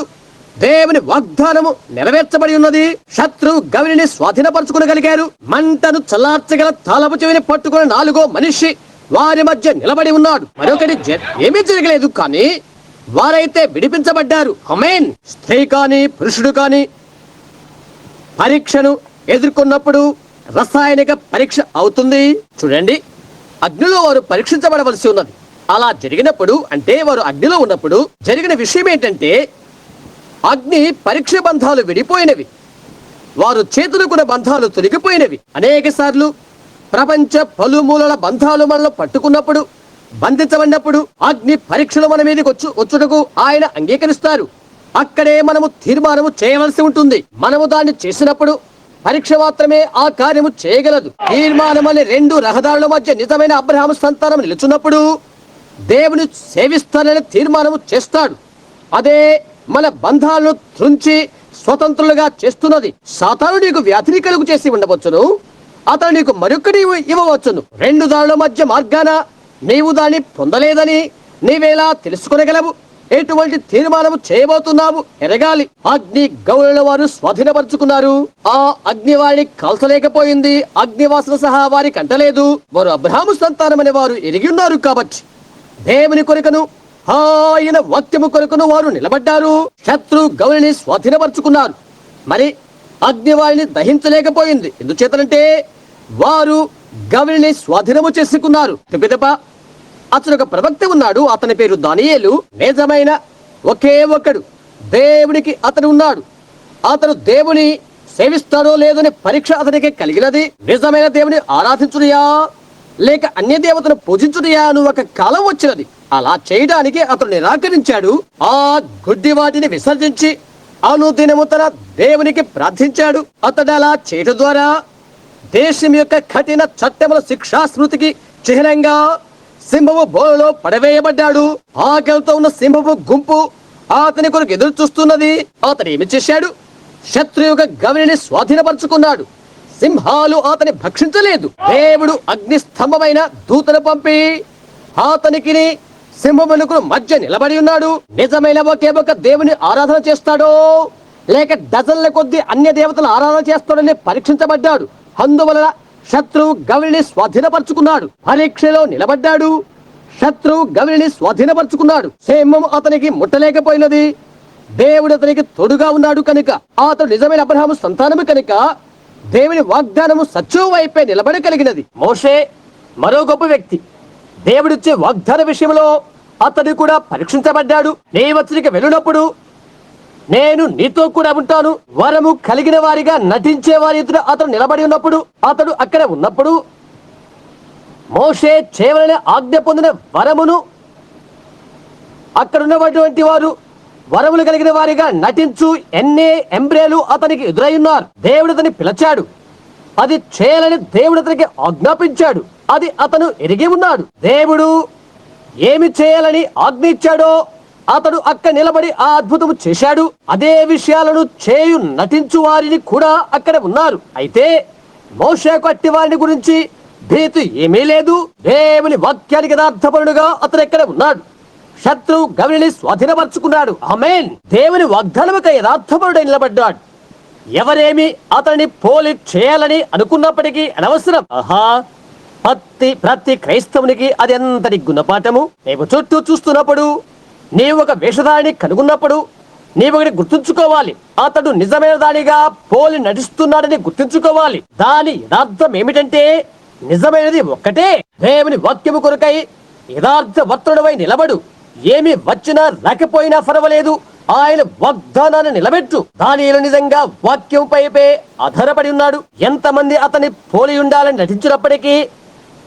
దేవుని వాగ్దానము నెరవేర్చబడి ఉన్నది. శత్రువు గవిని స్వాధీనపరచుకునగలిగారు. మంటను చల్లార్చగల తాళపు చెవిని పట్టుకున్న 4వ మనిషి వారి మధ్య నిలబడి ఉన్నాడు. మరొకటి ఏమీ జరగలేదు, కానీ వారైతే విడిపించబడ్డారు. ఆమేన్. స్త్రీ కాని పురుషుడు కాని పరీక్షను ఎదుర్కొన్నప్పుడు రసాయనిక పరీక్ష అవుతుంది. చూడండి, అగ్నిలో వారు పరీక్షించబడవలసి ఉన్నది. అలా జరిగినప్పుడు, అంటే వారు అగ్నిలో ఉన్నప్పుడు జరిగిన విషయం ఏంటంటే అగ్ని పరీక్ష బంధాలు విడిపోయినవి. వారు చేతులుకున్న బంధాలు తొలగిపోయినవి. అనేక సార్లు ప్రపంచ పలుమూలల బంధాలు మనలో పట్టుకున్నప్పుడు, బంధించబడినప్పుడు అగ్ని పరీక్షలు మన మీదకి వచ్చుటకు ఆయన అంగీకరిస్తారు. అక్కడే మనము తీర్మానము చేయవలసి ఉంటుంది. మనము దాన్ని చేసినప్పుడు పరీక్ష మాత్రమే ఆ కార్యము చేయగలదు. తీర్మానం అనే 2 రహదారుల మధ్య నిజమైన అబ్రహాము సంతానం నిలుచున్నప్పుడు దేవుని సేవిస్తానని తీర్మానము చేస్తాడు. అదే మన బంధాలను త్రుంచి స్వతంత్రులుగా చేస్తున్నది. సాతాను నీకు వ్యాధిని కలుగు చేసి ఉండవచ్చును, అతను నీకు మరొకటి ఇవ్వవచ్చును. 2 దారుల మధ్య మార్గాన నీవు దాన్ని పొందలేదని నీవేలా తెలుసుకొనగలవు? ఎటువంటి తీర్మానము చేయబోతున్నావు ఎరగాలి. అగ్ని గౌరవ వారు స్వాధీనపరుచుకున్నారు. ఆ అగ్ని వారిని కాల్చలేకపోయింది. అగ్నివాసన సహా వారికి అంటలేదు. వారు అబ్రహాము సంతానం అనే వారు ఎరిగి ఉన్నారు కాబట్టి దేవుని కొరకను ఆయన వాక్యము కొరకును వారు నిలబడ్డారు. శత్రు గౌరిని స్వాధీనపరుచుకున్నారు. మరి అగ్ని వారిని దహించలేకపోయింది. ఎందుచేతనంటే వారు గౌరిని స్వాధీనము చేసుకున్నారు. పిదప అతను ఒక ప్రవక్త ఉన్నాడు. అతని పేరు దానియేలు. నిజమైన ఒకే ఒకడు దేవునికి అతను ఉన్నాడు. అతను దేవుని సేవిస్తాడో లేదని పరీక్ష అతనికి కలిగినది. నిజమైన దేవుని ఆరాధించుడియా లేక అన్య దేవతను పూజించుడియా అని ఒక కాలం వచ్చినది. అలా చేయడానికి అతను నిరాకరించాడు. ఆ గుడ్డి వాటిని విసర్జించి అనుదినము తన దేవునికి ప్రార్థించాడు. అతడు అలా చేయడం ద్వారా దేశం యొక్క కఠిన చట్టముల శిక్షా స్మృతికి చిహ్నంగా సింహము బోలలో పడవేయబడ్డాడు. ఆకలితో ఉన్న సింహపు గుంపు అతని కొరకు ఎదురు చూస్తున్నది. అతను ఏమి చేశాడు? శత్రు యొక్క గవిని స్వాధీనపరుచుకున్నాడు. సింహాలు అతని భక్షించలేదు. దేవుడు అగ్ని స్తంభమైన దూతను పంపి అతనికి సింహములకు మధ్య నిలబడి ఉన్నాడు. నిజమైన ఒకే ఒక దేవుని ఆరాధన చేస్తాడో లేక డజన్ల కొద్ది అన్య దేవతల ఆరాధన చేస్తాడని పరీక్షించబడ్డాడు. అందువలన శత్రువు గవిని స్వాధీనపరుచుకున్నాడు. పరీక్షలో నిలబడ్డాడు. శత్రువు గవిని స్వాధీనపరుచుకున్నాడు. సింహం అతనికి ముట్టలేకపోయినది. దేవుడు అతనికి తోడుగా ఉన్నాడు కనుక, అతడు నిజమైన అబ్రహాము సంతానము కనుక దేవుని వాగ్దానము సత్యం వైపే నిలబడగలిగినది. మోషే మరో గొప్ప వ్యక్తి. దేవుడిచ్చే వాగ్దాన విషయంలో అతడు కూడా పరీక్షించబడ్డాడు. నీవచ్చరికి వెళ్ళినప్పుడు నేను నీతో కూడా ఉంటాను. వరము కలిగిన వారిగా నటించే వారి ఎదుట అతడు నిలబడి ఉన్నప్పుడు, అతడు అక్కడ ఉన్నప్పుడు మోషే చేయవలన ఆజ్ఞ పొందిన వరమును అక్కడ ఉన్నటువంటి వారు వరములు కలిగిన వారిగా నటించు ఎన్నే ఎంబ్రేలు అతనికి ఎదురయ్యున్నారు. దేవుడు అతన్ని పిలిచాడు. అది చేయాలని దేవుడు అతనికి ఆజ్ఞాపించాడు. అది అతను ఎరిగి ఉన్నాడు. దేవుడు ఏమి చేయాలని ఆజ్ఞ ఇచ్చాడో అతడు అక్కడ నిలబడి ఆ అద్భుతము చేశాడు. అదే విషయాలను చేయు నటించు వారిని కూడా అక్కడ ఉన్నారు. అయితే మోషేకు అట్టి వారిని గురించి భీతి ఏమీ లేదు. దేవుని వాక్యానికి యథార్థపరుడుగా అతను ఎక్కడ ఉన్నాడు. శత్రువు గవిని స్వాధీనపరుచుకున్నాడు. ఆమేన్. దేవుని వాగ్దానముకై యథార్థపరుడై నిలబడ్డాడు. ఎవరేమి అతన్ని పోలి చేయాలని అనుకున్నప్పటికీ అనవసరం. ప్రతి క్రైస్తవునికి అది ఎంతటి గుణపాఠము. నీవు చుట్టూ చూస్తున్నప్పుడు, నీవు ఒక వేషధారిని కనుగొన్నప్పుడు నీవు ఒకటి గుర్తుంచుకోవాలి. అతడు నిజమైన దానిగా పోలి నటిస్తున్నాడని గుర్తుంచుకోవాలి. దాని యథార్థం ఏమిటంటే నిజమైనది ఒక్కటే. దేవుని వాక్యము కొరకై యథార్థ వర్తనుడవై నిలబడు. ఏమి వచ్చినా రాకపోయినా పర్వాలేదు, ఆయన వాగ్దానాన్ని నిలబెట్టు. దానిలో నిజంగా వాక్యం పైపే ఆధారపడి ఉన్నాడు. ఎంతమంది అతని పోలి ఉండాలని నటించినప్పటికీ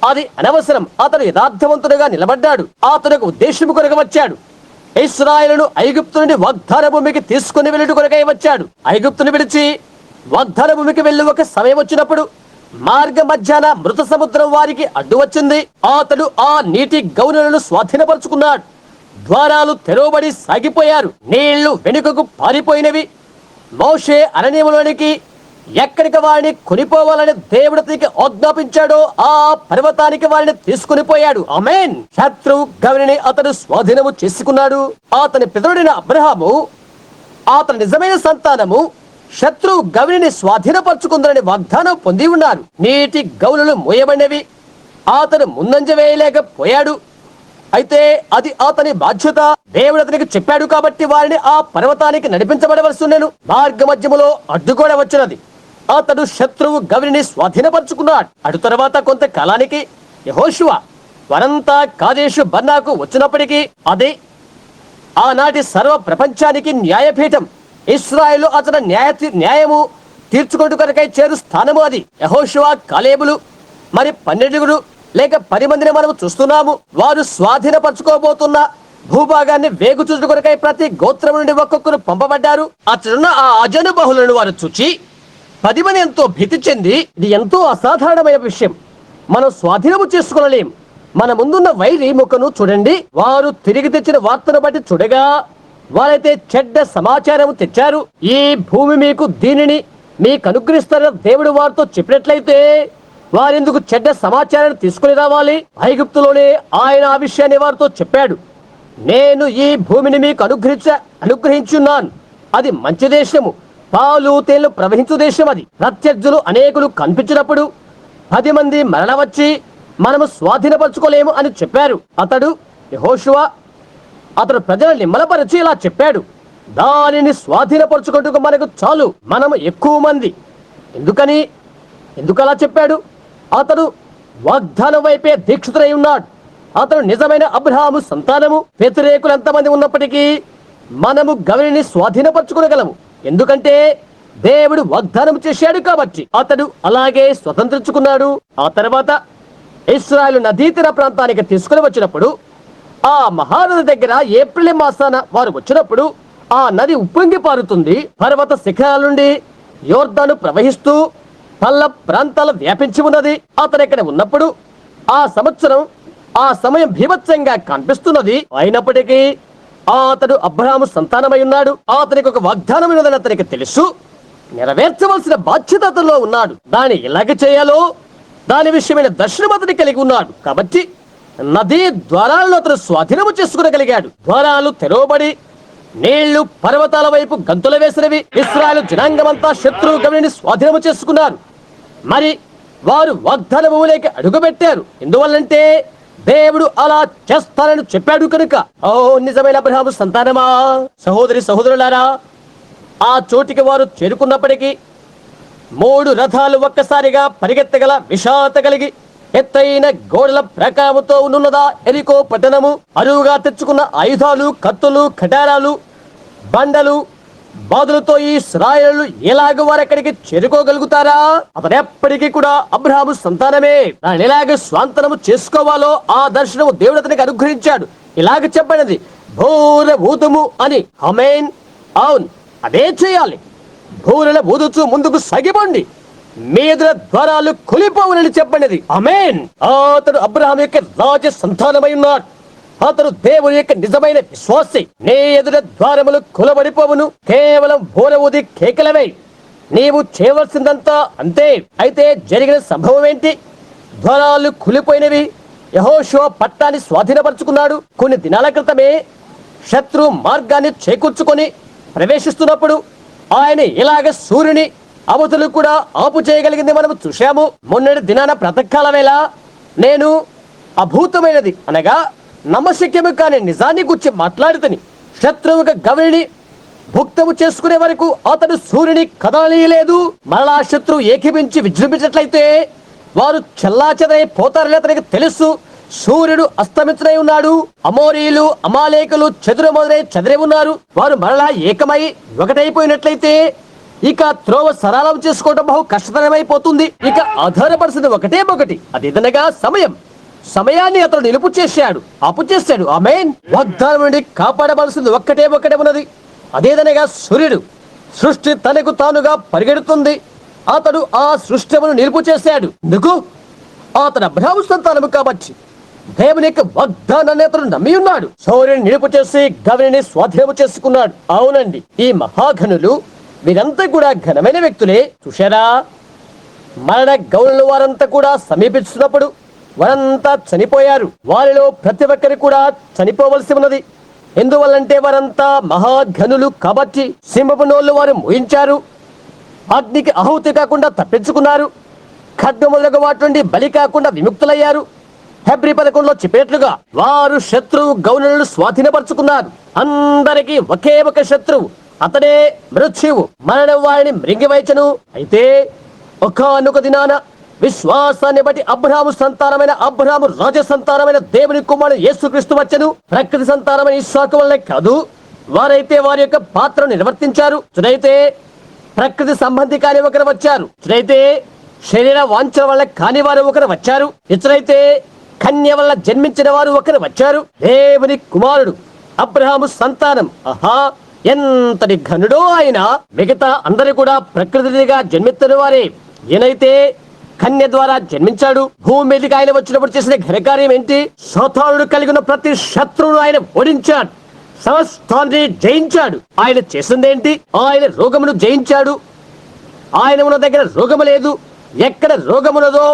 అది అనవసరం. అతను యథార్థవంతుడుగా నిలబడ్డాడు. అతను ఉద్దేశం కొరకు వచ్చాడు. ఇశ్రాయేలును ఐగుప్తు నుండి వాగ్దాన భూమికి తీసుకుని వెళ్ళుట కొరకై వచ్చాడు. ఐగుప్తును విడిచి వాగ్దాన భూమికి వెళ్ళి ఒక సమయం వచ్చినప్పుడు మార్గ మధ్యాహ్న మృత సముద్రం వారికి అడ్డు వచ్చింది. అతడు ఆ నీటి గౌనులను స్వాధీనపరుచుకున్నాడు. ద్వారాలు తెరవబడి సాగిపోయారు. నీళ్లు వెనుకకు పారిపోయినవి. మోషే అరణ్యంలోనికి ఎక్కడికి వారిని కొనిపోవాలని దేవుడు అతనికి ఆజ్ఞాపించాడో ఆ పర్వతానికి వారిని తీసుకుని పోయాడు. ఆమేన్. శత్రువు గవిని అతడు స్వాధీనము చేసుకున్నాడు. అతని పితరుడైన అబ్రహాము, అతని నిజమైన సంతానము శత్రువు గవిని స్వాధీనపరుచుకుందని వాగ్దానం పొంది ఉన్నారు. నీటి గౌనులు మోయబడినవి. అతను ముందంజ వేయలేకపోయాడు. అయితే అది అతని బాధ్యత. దేవుడు అతనికి చెప్పాడు కాబట్టి వారిని ఆ పర్వతానికి నడిపించబడవలసి ఉండెను. మార్గ మధ్యములో అడ్డు కూడా వచ్చినది. అతడు శత్రువు గవిని స్వాధీనపరుచుకున్నాడు. అటు తర్వాత కొంతకాలానికి యెహోషువ వరంతా కాదేశు బర్నాకు వచ్చినప్పటికీ అది ఆనాటి సర్వ ప్రపంచానికి న్యాయపీఠం. ఇశ్రాయేలు అతని న్యాయము తీర్చుకుంటూ కొరకై చేరు స్థానము అది. యెహోషువ, కాలేబులు మరి 12 లేక 10 మందిని మనము చూస్తున్నాము. వారు స్వాధీనపరచుకోబోతున్న భూభాగాన్ని వేగు చూచుట కొరకై ప్రతి గోత్రం నుండి ఒక్కొక్కరు పంపబడ్డారు. అతడున్న ఆ అజనుబహులను వారు చూచి 10 మంది ఎంతో భీతి చెంది, ఇది ఎంతో అసాధారణమైన విషయం, మనం స్వాధీనము చేసుకోలేం. మన ముందున్న వైరి ముఖను చూడండి. వారు తిరిగి తెచ్చిన వార్తను బట్టి చూడగా వారైతే చెడ్డ సమాచారం తెచ్చారు. ఈ భూమి మీకు దీనిని మీకు అనుగ్రహిస్తారని దేవుడు వారితో చెప్పినట్లయితే వారెందుకు చెడ్డ సమాచారాన్ని తీసుకుని రావాలి? ఐగుప్తులోనే ఆయన ఆ విషయాన్ని వారితో చెప్పాడు. నేను ఈ భూమిని మీకు అనుగ్రహించున్నాను. అది మంచి దేశము, పాలు తేళ్లు ప్రవహించు దేశం. అది ప్రత్యర్థులు అనేకులు కనిపించినప్పుడు 10 మంది మరల వచ్చి మనము స్వాధీనపరచుకోలేము అని చెప్పారు. యెహోషువ అతడు ప్రజలను నిమ్మలపరిచి ఇలా చెప్పాడు, దానిని స్వాధీనపరచుకుంటూ మనకు చాలు, మనము ఎక్కువ మంది. ఎందుకు అలా చెప్పాడు? అతడు వాగ్దానం వైపే దీక్షితుడై ఉన్నాడు. అతడు నిజమైన అబ్రహాము సంతానము. వ్యతిరేకులు ఎంతమంది ఉన్నప్పటికీ మనము గవిని స్వాధీనపరచుకోగలము. ఎందుకంటే దేవుడు వాగ్దానం చేశాడు కాబట్టి. అతడు అలాగే స్వతంత్రించుకున్నాడు. ఆ తర్వాత ఇశ్రాయేలు నదీ తీర ప్రాంతానికి తీసుకుని వచ్చినప్పుడు ఆ మహానది దగ్గర ఏప్రిల్ మాసాన వారు వచ్చినప్పుడు ఆ నది ఉప్పొంగి పారుతుంది. పర్వత శిఖరాల నుండి యోర్దాను ప్రవహిస్తూ పల్ల ప్రాంతాలు వ్యాపించి ఉన్నది. అతను ఇక్కడ ఉన్నప్పుడు ఆ సమయం భీభత్సంగా కనిపిస్తున్నది. అయినప్పటికీ అతడు అబ్రహాము సంతానమై ఉన్నాడు. అతనికి ఒక వాగ్దానం ఉన్నదని అతనికి తెలుసు. నెరవేర్చవలసిన బాధ్యత అతనిలో ఉన్నాడు. దాన్ని ఎలాగ చేయాలో దాని విషయమైన దర్శనం అతని కలిగి ఉన్నాడు. కాబట్టి నదీ ద్వారాలను అతను స్వాధీనము చేసుకునగలిగాడు. ద్వారాలు తెరవబడి నీళ్లు పర్వతాల వైపు గంతులు వేసినవి. ఇశ్రాయేలు జనాంగమంతా శత్రువు గవిని స్వాధీనము చేసుకున్నారు. మరి వారు వాగ్దాన భూమిలోకి అడుగుపెట్టారు. ఎందువల్లంటే దేవుడు అలా చేస్తానని చెప్పాడు కనుక, ఓ నిజమైన అబ్రహాము సంతానమా, సహోదరి సహోదరులారా, ఆ చోటికి వారు చేరుకున్నప్పటికీ 3 రథాలు ఒక్కసారిగా పరిగెత్తగల విషాత కలిగి ఎత్తైన గోడల ప్రకారముతో ఉన్నదా ఎరికో పట్టణము, అరువుగా తెచ్చుకున్న ఆయుధాలు, కత్తులు, కటారాలు, బండలు, బాదులతో ఈ ఇశ్రాయేలు ఎలాగ వారెక్కడికి చేరుకోగలుగుతారా? అతను ఎప్పటికీ కూడా అబ్రహాము సంతానమే. దాన్ని ఎలాగ స్వాంతనము చేసుకోవాలో ఆ దర్శనము దేవుడు అతనికి అనుగ్రహించాడు. ఇలాగ చెప్పినది భూర భూతము అని. ఆమేన్. అవును, అదే చేయాలి. భూరల ఊదుచు ముందుకు సాగిపోండి, మీ ఎదుర ద్వారాలు కూలిపోవునని చెప్పండి. ఆమేన్. అతడు అబ్రహాం యొక్క రాజ సంతానమై ఉన్నాడు. అతడు దేవుని యొక్క నిజమైన విశ్వాసి. నీ ఎదుట ద్వారములు కూలబడిపోవును, కేవలం బోర ఊది కేకలవే. నీవు చేయవలసిందంతా అంతే. అయితే జరిగిన సంభవం ఏంటి? ద్వారాలు కూలిపోయినవి. యెహోషువ పట్టాన్ని స్వాధీనపరుచుకున్నాడు. కొన్ని దినాల క్రితమే శత్రు మార్గాన్ని చేకూర్చుకొని ప్రవేశిస్తున్నప్పుడు ఆయన ఇలాగ సూర్యుని అవతులు కూడా ఆపు చేయగలిగింది మనము చూశాము. మొన్నటి దినాన ప్రాతకాల వేళ నేను అభూతమైనది అనగా నమ్మశక్యము కాని నిజాన్ని గురించి మాట్లాడుతని, శత్రువుగా గవిని భుక్తము చేసుకునే వరకు అతడు సూర్యుని కదలనీయలేదు. మరలా శత్రువు ఏకీపించి విజృంభించినట్లయితే వారు చెల్లాచెదరై పోతారని అతనికి తెలుసు. సూర్యుడు అస్తమించనై ఉన్నాడు. అమోరీలు, అమాలేకులు చెదురు మొదలై చెదిరి ఉన్నారు. వారు మరలా ఏకమై ఒకటైపోయినట్లయితే ఇక త్రోవ సరళం చేసుకోవడం బహు కష్టతరమైపోతుంది. ఇక ఆధారపరిచింది ఒకటే ఒకటి, అదేదనగా సమయం. సమయాన్ని అతడు నిలుపు చేశాడు, అప్పు చేశాడు. ఆమేన్. వాగ్దానం నుండి కాపాడవలసింది ఒక్కటే ఉన్నది, అదేదనగా సూర్యుడు. సృష్టి తనకు తానుగా పరిగెడుతుంది. అతడు ఆ సృష్టిమును నిలుపు చేశాడు. ఎందుకు? అతడు అబ్రహాము సంతానము కాబట్టి దేవుని యొక్క వాగ్దానాన్ని అతడు నమ్మి ఉన్నాడు. సూర్యుని నిలుపు చేసి గవిని స్వాధీనము చేసుకున్నాడు. అవునండి, ఈ మహాఘనులు వీరంతా కూడా ఘనమైన వ్యక్తులే. చూశారా, మరణ గౌరవ వారంతా కూడా సమీపిస్తున్నప్పుడు వారంతా చనిపోయారు. వారిలో ప్రతి ఒక్కరి కూడా చనిపోవలసి ఉన్నది. ఎందువల్లంటే వారంతా మహాఘనులు కాబట్టి. సింహపు నోళ్ళు వారు మోయించారు. అగ్నికి ఆహుతి కాకుండా తప్పించుకున్నారు. ఖడ్గ మొదలగు వాటి నుండి బలి కాకుండా విముక్తులయ్యారు. హెబ్రీ 11లో చెప్పినట్లుగా వారు శత్రువు గౌనులను స్వాధీనపరుచుకున్నారు. అందరికీ ఒకే ఒక శత్రువు, అతడే మృత్యువు. మరణం వారిని మృంగివైచను. అయితే ఒకానొక దినాన విశ్వాసాన్ని బట్టి అబ్రహాము సంతానమైన అబ్రహాము రాజ సంతానమైన దేవుని కుమారుడు యేసుక్రీస్తు వచ్చెను. ప్రకృతి సంతానమైన ఇస్సాకు వల్లే కాదు. వారైతే వారి యొక్క పాత్రను నిర్వర్తించారు. చునైతే ప్రకృతి సంబంధి కాని ఒకరు వచ్చారు. చునైతే శరీర వాంఛల వల్ల కాని వారు ఒకరు వచ్చారు. ఇతరైతే కన్య వల్ల జన్మించిన వారు ఒకరు వచ్చారు. దేవుని కుమారుడు అబ్రహాము సంతానం. ఆహా, ఎంతటి ఘనుడో ఆయన! మిగతా అందరూ కూడా ప్రకృతిగా జన్మిస్తున్న వారే. ఈయనైతే కన్య ద్వారా జన్మించాడు. భూమి మీదకి ఆయన వచ్చినప్పుడు చేసిన ఘనకార్యం ఏంటి? సాతానుడు కలిగి ఉన్న ప్రతి శత్రువును ఆయన ఓడించాడు, సమస్తాన్ని జయించాడు. ఆయన చేసిందేంటి? ఆయన రోగమును జయించాడు. ఆయన ఉన్న దగ్గర రోగము లేదు. ఎక్కడ రోగమున్నదో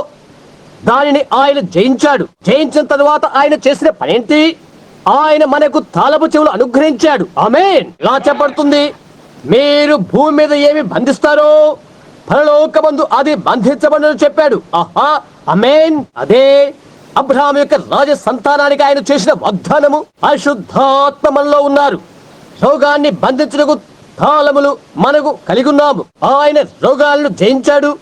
దానిని ఆయన జయించాడు. జయించిన తరువాత ఆయన చేసిన పనేంటి? ఆయన మనకు తాళపు చెవులు అనుగ్రహించాడు. ఆమేన్. ఇలా చెప్పబడుతుంది, మీరు భూమి మీద ఏమి బంధిస్తారో పరలోకమందు అది బంధించబడని చెప్పాడు. ఆహా, ఆమేన్. అదే అబ్రహాము యొక్క రాజ సంతానానికి ఆయన చేసిన వాగ్దానము. పరిశుద్ధాత్మ మనలో ఉన్నారు. రోగాన్ని బంధించుటకు తాళములు మనకు కలిగి ఉన్నాము. ఆయన రోగాలను జయించాడు.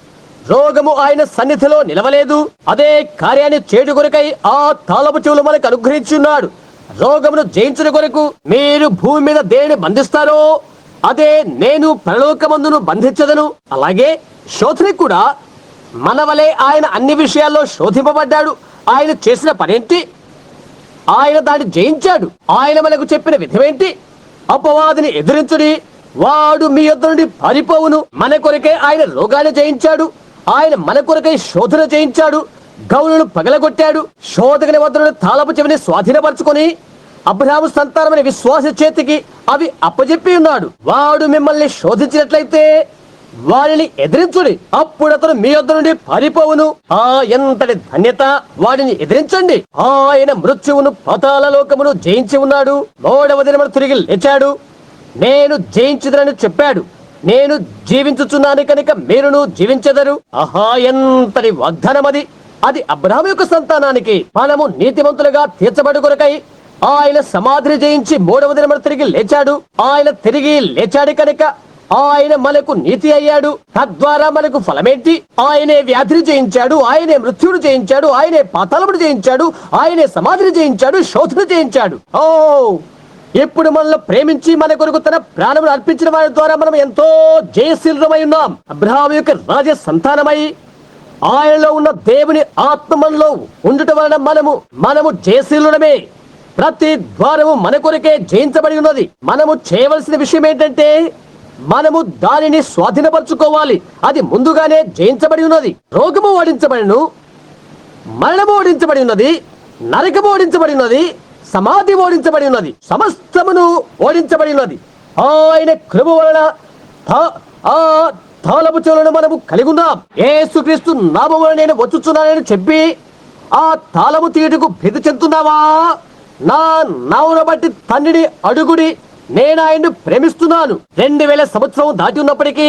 రోగము ఆయన సన్నిధిలో నిలవలేదు. అదే కార్యాన్ని చేటు కొరకై ఆ తాళపు చెవులు మనకు అనుగ్రహించి ఉన్నాడు. రోగమును జయించిన కొరకు మీరు భూమి మీద దేనిని బంధిస్తారో అదే నేను పరలోకమందును బంధించదను. అలాగే శోధన కూడా మన వలె ఆయన అన్ని విషయాల్లో శోధింపబడ్డాడు. ఆయన చేసిన పనేంటి? ఆయన దాన్ని జయించాడు. ఆయన మనకు చెప్పిన విధమేంటి? అపవాదిని ఎదిరించుడి, వాడు మీ యొద్ద నుండి పారిపోవును. మన కొరకే ఆయన రోగాన్ని జయించాడు. ఆయన మన కొరకై శోధన చేయించాడు. గౌనులను పగలగొట్టాడు. శోధకుని వద్ద నుండి తాళపు చెవిని స్వాధీనపరచుకొని అబ్రహాము సంతానమైన విశ్వాస చేతికి అవి అప్పజెప్పి ఉన్నాడు. వాడు మిమ్మల్ని శోధించినట్లయితే వారిని ఎదిరించుడి, అప్పుడు అతను మీ యొద్ద నుండి పారిపోవును. ఎంతటి ధన్యత! వాడిని ఎదిరించండి. ఆయన మృత్యువును పాతాళ లోకమును జయించి ఉన్నాడు. 3వ దినమున తిరిగి లేచాడు. నేను జయించుదనని చెప్పాడు. నేను జీవించుచున్నాను కనుక మీరును జీవించెదరు. ఆహా, ఎంతటి వాగ్దానం అది! అది అబ్రహాము యొక్క సంతానానికి. మనము నీతిమంతులుగా తీర్చబడు కొరకై ఆయన సమాధిని జయించి 3వ దినమున తిరిగి లేచాడు. ఆయన తిరిగి లేచాడు కనుక ఆయన మనకు నీతి అయ్యాడు. తద్వారా మనకు ఫలమేంటి? ఆయనే వ్యాధిని జయించాడు, ఆయనే మృత్యువును జయించాడు, ఆయనే పాతాళమును జయించాడు, ఆయనే సమాధిని జయించాడు, శోధన జయించాడు. ఓ ఇప్పుడు మనల్ని ప్రేమించి మన కొరకు తన ప్రాణములు అర్పించిన వారి ద్వారా మనం ఎంతో జయశీలమై ఉన్నాం. అబ్రహాము యొక్క రాజ సంతానమై ఆయనలో ఉన్న దేవుని ఆత్మ మనలో ఉండుట వలన మనము జయశీలుడమే. ప్రతి ద్వారము మన కొరకే జయించబడి ఉన్నది. మనము చేయవలసిన విషయం ఏంటంటే మనము దానిని స్వాధీనపరచుకోవాలి. అది ముందుగానే జయించబడి ఉన్నది. రోగము ఓడించబడిను, మరణము ఓడించబడి ఉన్నది, నరకము ఓడించబడి ఉన్నది, సమాధి ఓడించబడి ఉన్నది, సమస్తమును ఓడించబడి ఉన్నది. ఆయన కృప వలన ఆ తాళపు చెవులను మనము కలిగి ఉన్నాం. యేసుక్రీస్తు నామమున నేను వచ్చుచున్నానని చెప్పి ఆ తాళము తీయుటకు భీతి చెందుతున్నావా? నా నామమును బట్టి తండ్రిని అడుగుడి, నేను ఆయన్ను ప్రేమిస్తున్నాను. 2000 సంవత్సరం దాటి ఉన్నప్పటికీ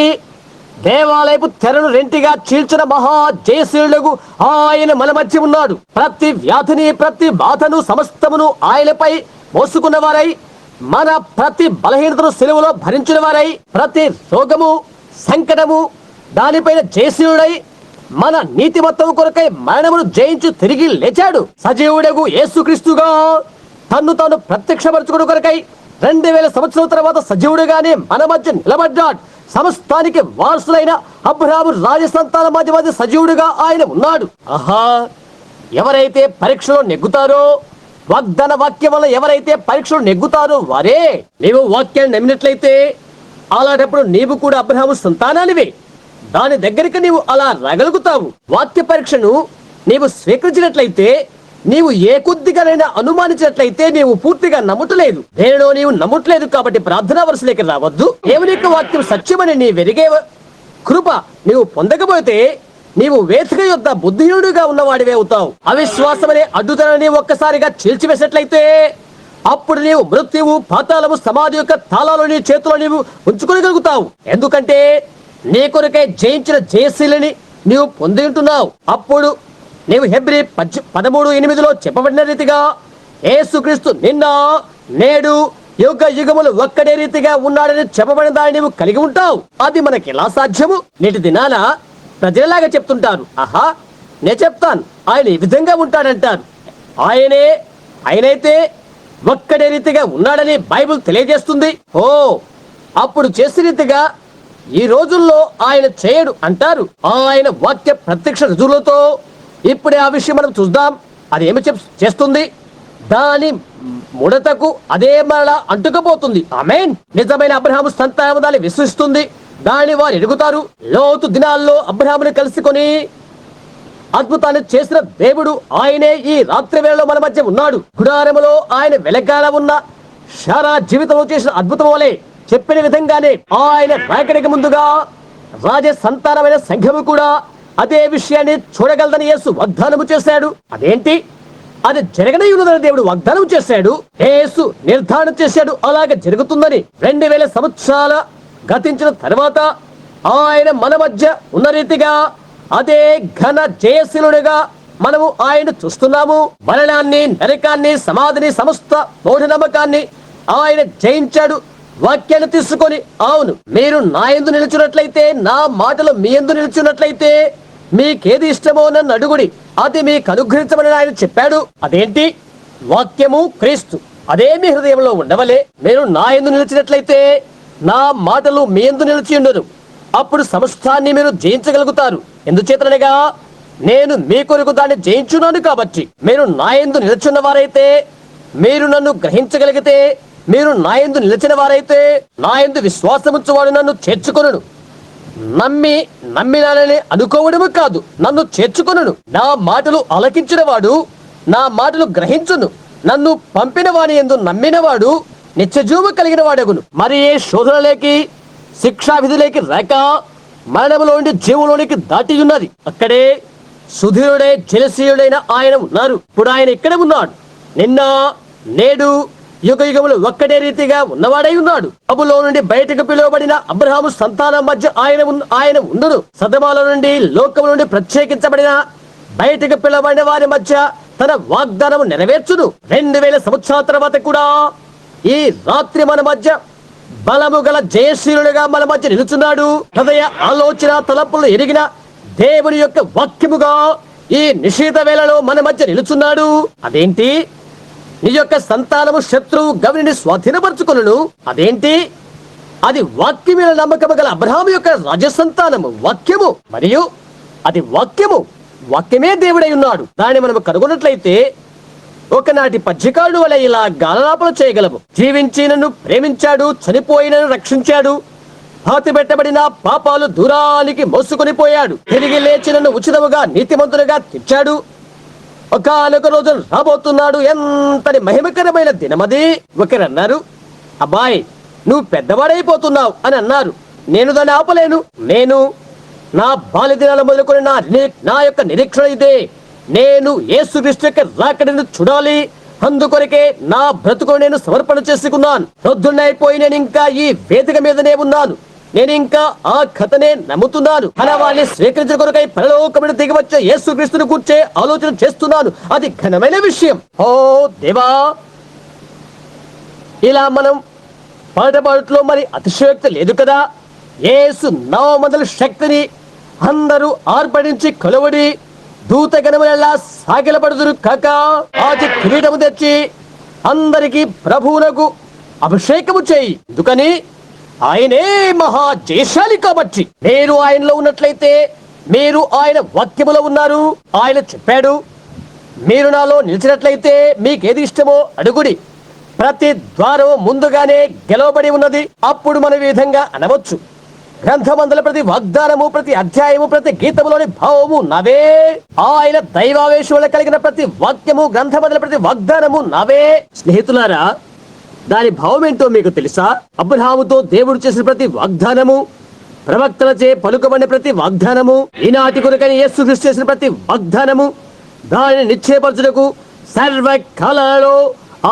దేవాలయపు తెరను రెంటిగా చీల్చిన మహా జయశీలుడు ఆయన మన మధ్య ఉన్నాడు. ప్రతి వ్యాధిని, ప్రతి బాధను, సమస్తమును ఆయనపై మోసుకున్న వారై, మన ప్రతి బలహీనతను సిలువలో భరించిన వారై, ప్రతి రోగము, సంకటము దానిపైన జయశీలుడై మన నీతిమత్వం కొరకై మరణమును జయించు తిరిగి లేచాడు. సజీవుడగు యేసుక్రీస్తుగా తన్ను తాను ప్రత్యక్షపరచుకుని కొరకై 2000 సంవత్సరాల తర్వాత సజీవుడుగానే మన మధ్య నిలబడ్డాడు. సమస్తానికి వారసులైన అబ్రహాము రాజ సంతాన మధ్య సజీవుడుగా ఆయన ఉన్నాడు. ఆహా, ఎవరైతే పరీక్షలో నెగ్గుతారో, వాగ్దాన వాక్యం వల్ల ఎవరైతే పరీక్షలు నెగ్గుతారో వారే. నీవు వాక్యాన్ని నమ్మినట్లయితే అలాంటప్పుడు నీవు కూడా అబ్రహాము సంతానానివే. దాని దగ్గరికి నీవు అలా రాగలుగుతావు. వాక్య పరీక్షను నీవు స్వీకరించినట్లయితే, నీవు ఏ కొద్దిగానైనా అనుమానించినట్లయితే నీవు పూర్తిగా నమ్ముటలేదు. దేనిలో నీవు నమ్ముటలేదు కాబట్టి ప్రార్థనా వరుసలోకి రావద్దు. దేవుని యొక్క వాక్యం సత్యమని నీ వెరిగే కృప నీవు పొందకపోతే నీవు వేదిక యొద్ద బుద్ధిహీనుడిగా ఉన్నవాడివే అవుతావు. అవిశ్వాసమనే అడ్డుదలని ఒక్కసారిగా చీల్చివేసినట్లయితే అప్పుడు నీవు మృత్యువు, పాతాళము, సమాధి యొక్క తాళాలు నీ చేతిలో నీవు ఉంచుకోగలుగుతావు. ఎందుకంటే నీ కొరకై జయించిన జయశీలని నీవు పొంది ఉంటున్నావు. అప్పుడు నీవు హెబ్రీ 13:8 చెప్పబడిన రీతిగా యేసుక్రీస్తు నిన్న, నేడు, యుగ యుగములు ఒక్కడే రీతిగా ఉన్నాడని చెప్పబడిన దాన్ని నీవు కలిగి ఉంటావు. అది మనకి ఎలా సాధ్యము? నేటి దినాన ప్రజలలాగా చెప్తుంటారు, ఆహా నేను చెప్తాను ఆయన ఈ విధంగా ఉంటాడంటారు. ఆయనైతే ఒక్కడే రీతిగా ఉన్నాడని బైబిల్ తెలియజేస్తుంది. ఓ అప్పుడు చేసిన రీతిగా ఈ రోజుల్లో ఆయన చేయడు అంటారు. ఆయన వాక్య ప్రత్యక్ష రుజువులతో ఇప్పుడే ఆ విషయం మనం చూద్దాం. అది ఏమి చేస్తుంది? దాని ముడతకు అదే మరలా అంటుకపోతుంది. ఆమేన్. నిజమైన అబ్రహాము సంతానం దాన్ని విశ్వసిస్తుంది. దాన్ని వారు ఎరుగుతారు. లోతు దినాల్లో అబ్రహాముని కలుసుకొని అద్భుతాన్ని చేసిన దేవుడు ఆయనే ఈ రాత్రి వేళలో మన మధ్య ఉన్నాడు. గుడారములో ఆయన వెలగాల ఉన్న శారా జీవితంలో చేసిన అద్భుతం వలె చెప్పిన విధంగానే ఆయన రాకడికి ముందుగా రాజ సంతానమైన సంఘము కూడా అదే విషయాన్ని చూడగలదని యేసు వాగ్దానము చేశాడు. అదేంటి? అది జరగనయ్యున్నదని దేవుడు వాగ్దానం చేశాడు. యేసు నిర్ధారణ చేశాడు అలాగే జరుగుతుందని. 2000 సంవత్సరాల గతించిన తర్వాత ఆయన మన మధ్య ఉన్న రీతిగా అదే ఘన జయశీలుడిగా మనము ఆయన చూస్తున్నాము. మరణాన్ని, నరకాన్ని, సమాధిని, సమస్త మూఢనమ్మకాన్ని ఆయన జయించాడు. వాక్యాన్ని తీసుకొని, అవును మీరు నా యందు నిలిచినట్లయితే, నా మాటలు మీ యందు నిలిచినట్లయితే మీకేది ఇష్టమో నన్ను అడుగుడి, అది మీకు అనుగ్రహించమని ఆయన చెప్పాడు. అదేంటి? వాక్యము క్రీస్తు అదే మీ హృదయంలో ఉండవలే. మీరు నా యందు నిలిచినట్లయితే నా మాటలు మీ యందు నిలిచి ఉండరు. అప్పుడు సమస్తాన్ని మీరు జయించగలుగుతారు. ఎందుచేతనగా నేను మీ కొరకు దాన్ని జయించున్నాను కాబట్టి. మీరు నా యందు నిలిచిన వారైతే, మీరు నన్ను గ్రహించగలిగితే, మీరు నా యందు నిలిచిన వారైతే, నా యందు విశ్వాసముచ్చువాడు నన్ను చేర్చుకొనును. నమ్మినానని అనుకోవడము కాదు, నన్ను చేర్చుకొనును. నా మాటలు ఆలకించిన వాడు నా మాటలు గ్రహించును. నన్ను పంపిన వాని యందు నమ్మినవాడు నిత్యజీవము కలిగిన వాడగును. మరి ఏ శోధనలేకి, శిక్షా విధులేకి రాక మరణములోని జీవులోనికి దాటి ఉన్నది. అక్కడే సుధీరుడై జలశీయుడైన ఆయన ఉన్నారు. ఇప్పుడు ఆయన ఇక్కడే ఉన్నాడు. నిన్న, నేడు, యుగ యుగములు ఒక్కడే రీతిగా ఉన్నవాడై ఉన్నాడు. అబులో నుండి బయటకు పిలువబడిన అబ్రహాము సంతానం మధ్య ఆయన ఉండును. సదమాల నుండి, లోకము నుండి ప్రత్యేకించబడిన బయటకు పిలవబడిన వారి మధ్య తన వాగ్దానం నెరవేర్చును. 2000 సంవత్సరాల తర్వాత కూడా ఈ రాత్రి మన మధ్య బలము గల జయశీలుడుగా మన మధ్య నిలుచున్నాడు. హృదయ ఆలోచన తలపులను ఎరిగిన దేవుని యొక్క వాక్యముగా ఈ నిషేధ వేళలో మన మధ్య నిలుచున్నాడు. అదేంటి? నీ యొక్క సంతానము శత్రువు గవిని స్వాధీనపరచుకొనును. అదేంటి? అది వాక్యం మీద నమ్మకము గల అబ్రహాము యొక్క రాజ సంతానము వాక్యము. మరియు అది వాక్యము, వాక్యమే దేవుడై ఉన్నాడు. దాన్ని మనము కనుగొన్నట్లయితే ఒకనాటి పద్యకారుడు వలె ఇలా గాలలాపన చేయగలము. జీవించి నన్ను ప్రేమించాడు, చనిపోయినను రక్షించాడు, పాతి పెట్టబడిన పాపాలు దూరానికి మోసుకొని పోయాడు, తిరిగి లేచి నన్ను ఉచితముగా నీతిమంతులుగా తెచ్చాడు. ఒకానొక రోజు రాబోతున్నాడు, ఎంతటి మహిమకరమైన దినమది. ఒకరన్నారు, అబ్బాయి నువ్వు పెద్దవాడైపోతున్నావు అని అన్నారు. నేను దాన్ని ఆపలేను. నేను నా బాల్య దినాల మొదలుకొని నా యొక్క నిరీక్షణ ఇదే. నేను యేసుక్రీస్తు యొక్క రాకడను చూడాలి. అందుకొరకే నా బ్రతుకు నేను సమర్పణ చేసుకున్నాను. పొద్దున్నైపోయి నేను ఇంకా ఈ వేదిక మీదనే ఉన్నాను. నేను ఇంకా ఆ కథనే నమ్ముతున్నాను. వారిని స్వీకరించిన కొరకై పరలోకమును దిగి వచ్చే యేసుక్రీస్తును కూర్చే ఆలోచన చేస్తున్నాను. అది ఘనమైన విషయం. ఓ దేవా, ఇలా మనం పాటపాడులో మరి అతిశయోక్తి లేదు కదా. యేసు నామముల శక్తిని అందరూ ఆర్పడించి కొలవడి దూతగణములెల్లా సాగిలపడుదురు కాక. ఆది కిరీటము తెచ్చి అందరికి ప్రభువునకు అభిషేకము చేయి. ఎందుకని ఆయనే మహా జయశాలి కాబట్టి. మీరు ఆయనలో ఉన్నట్లయితే మీరు ఆయన వాక్యములో ఉన్నారు. ఆయన చెప్పాడు, మీరు నాలో నిలిచినట్లయితే మీకేది ఇష్టమో అడుగుడి, ప్రతి ద్వారము ముందుగానే గెలవబడి ఉన్నది. అప్పుడు మనం ఈ విధంగా అనవచ్చు, గ్రంథమందుల ప్రతి వాగ్దానము, ప్రతి అధ్యాయము, ప్రతి గీతములోని భావము నావే. ఆయన దైవావేశముల కలిగిన ప్రతి వాక్యము, గ్రంథమందుల ప్రతి వాగ్దానము నావే. స్నేహితులారా, దాని భావం ఏంటో మీకు తెలుసా? అబ్రహాముతో దేవుడు చేసిన ప్రతి వాగ్దానము, ప్రవక్తలచే పలుకబడిన ప్రతి వాగ్దానము, ఈనాటి కొరకని యేసుక్రీస్తు చేసిన ప్రతి వాగ్దానము, దానిని నిశ్చయపరచుటకు సర్వకాలాలలో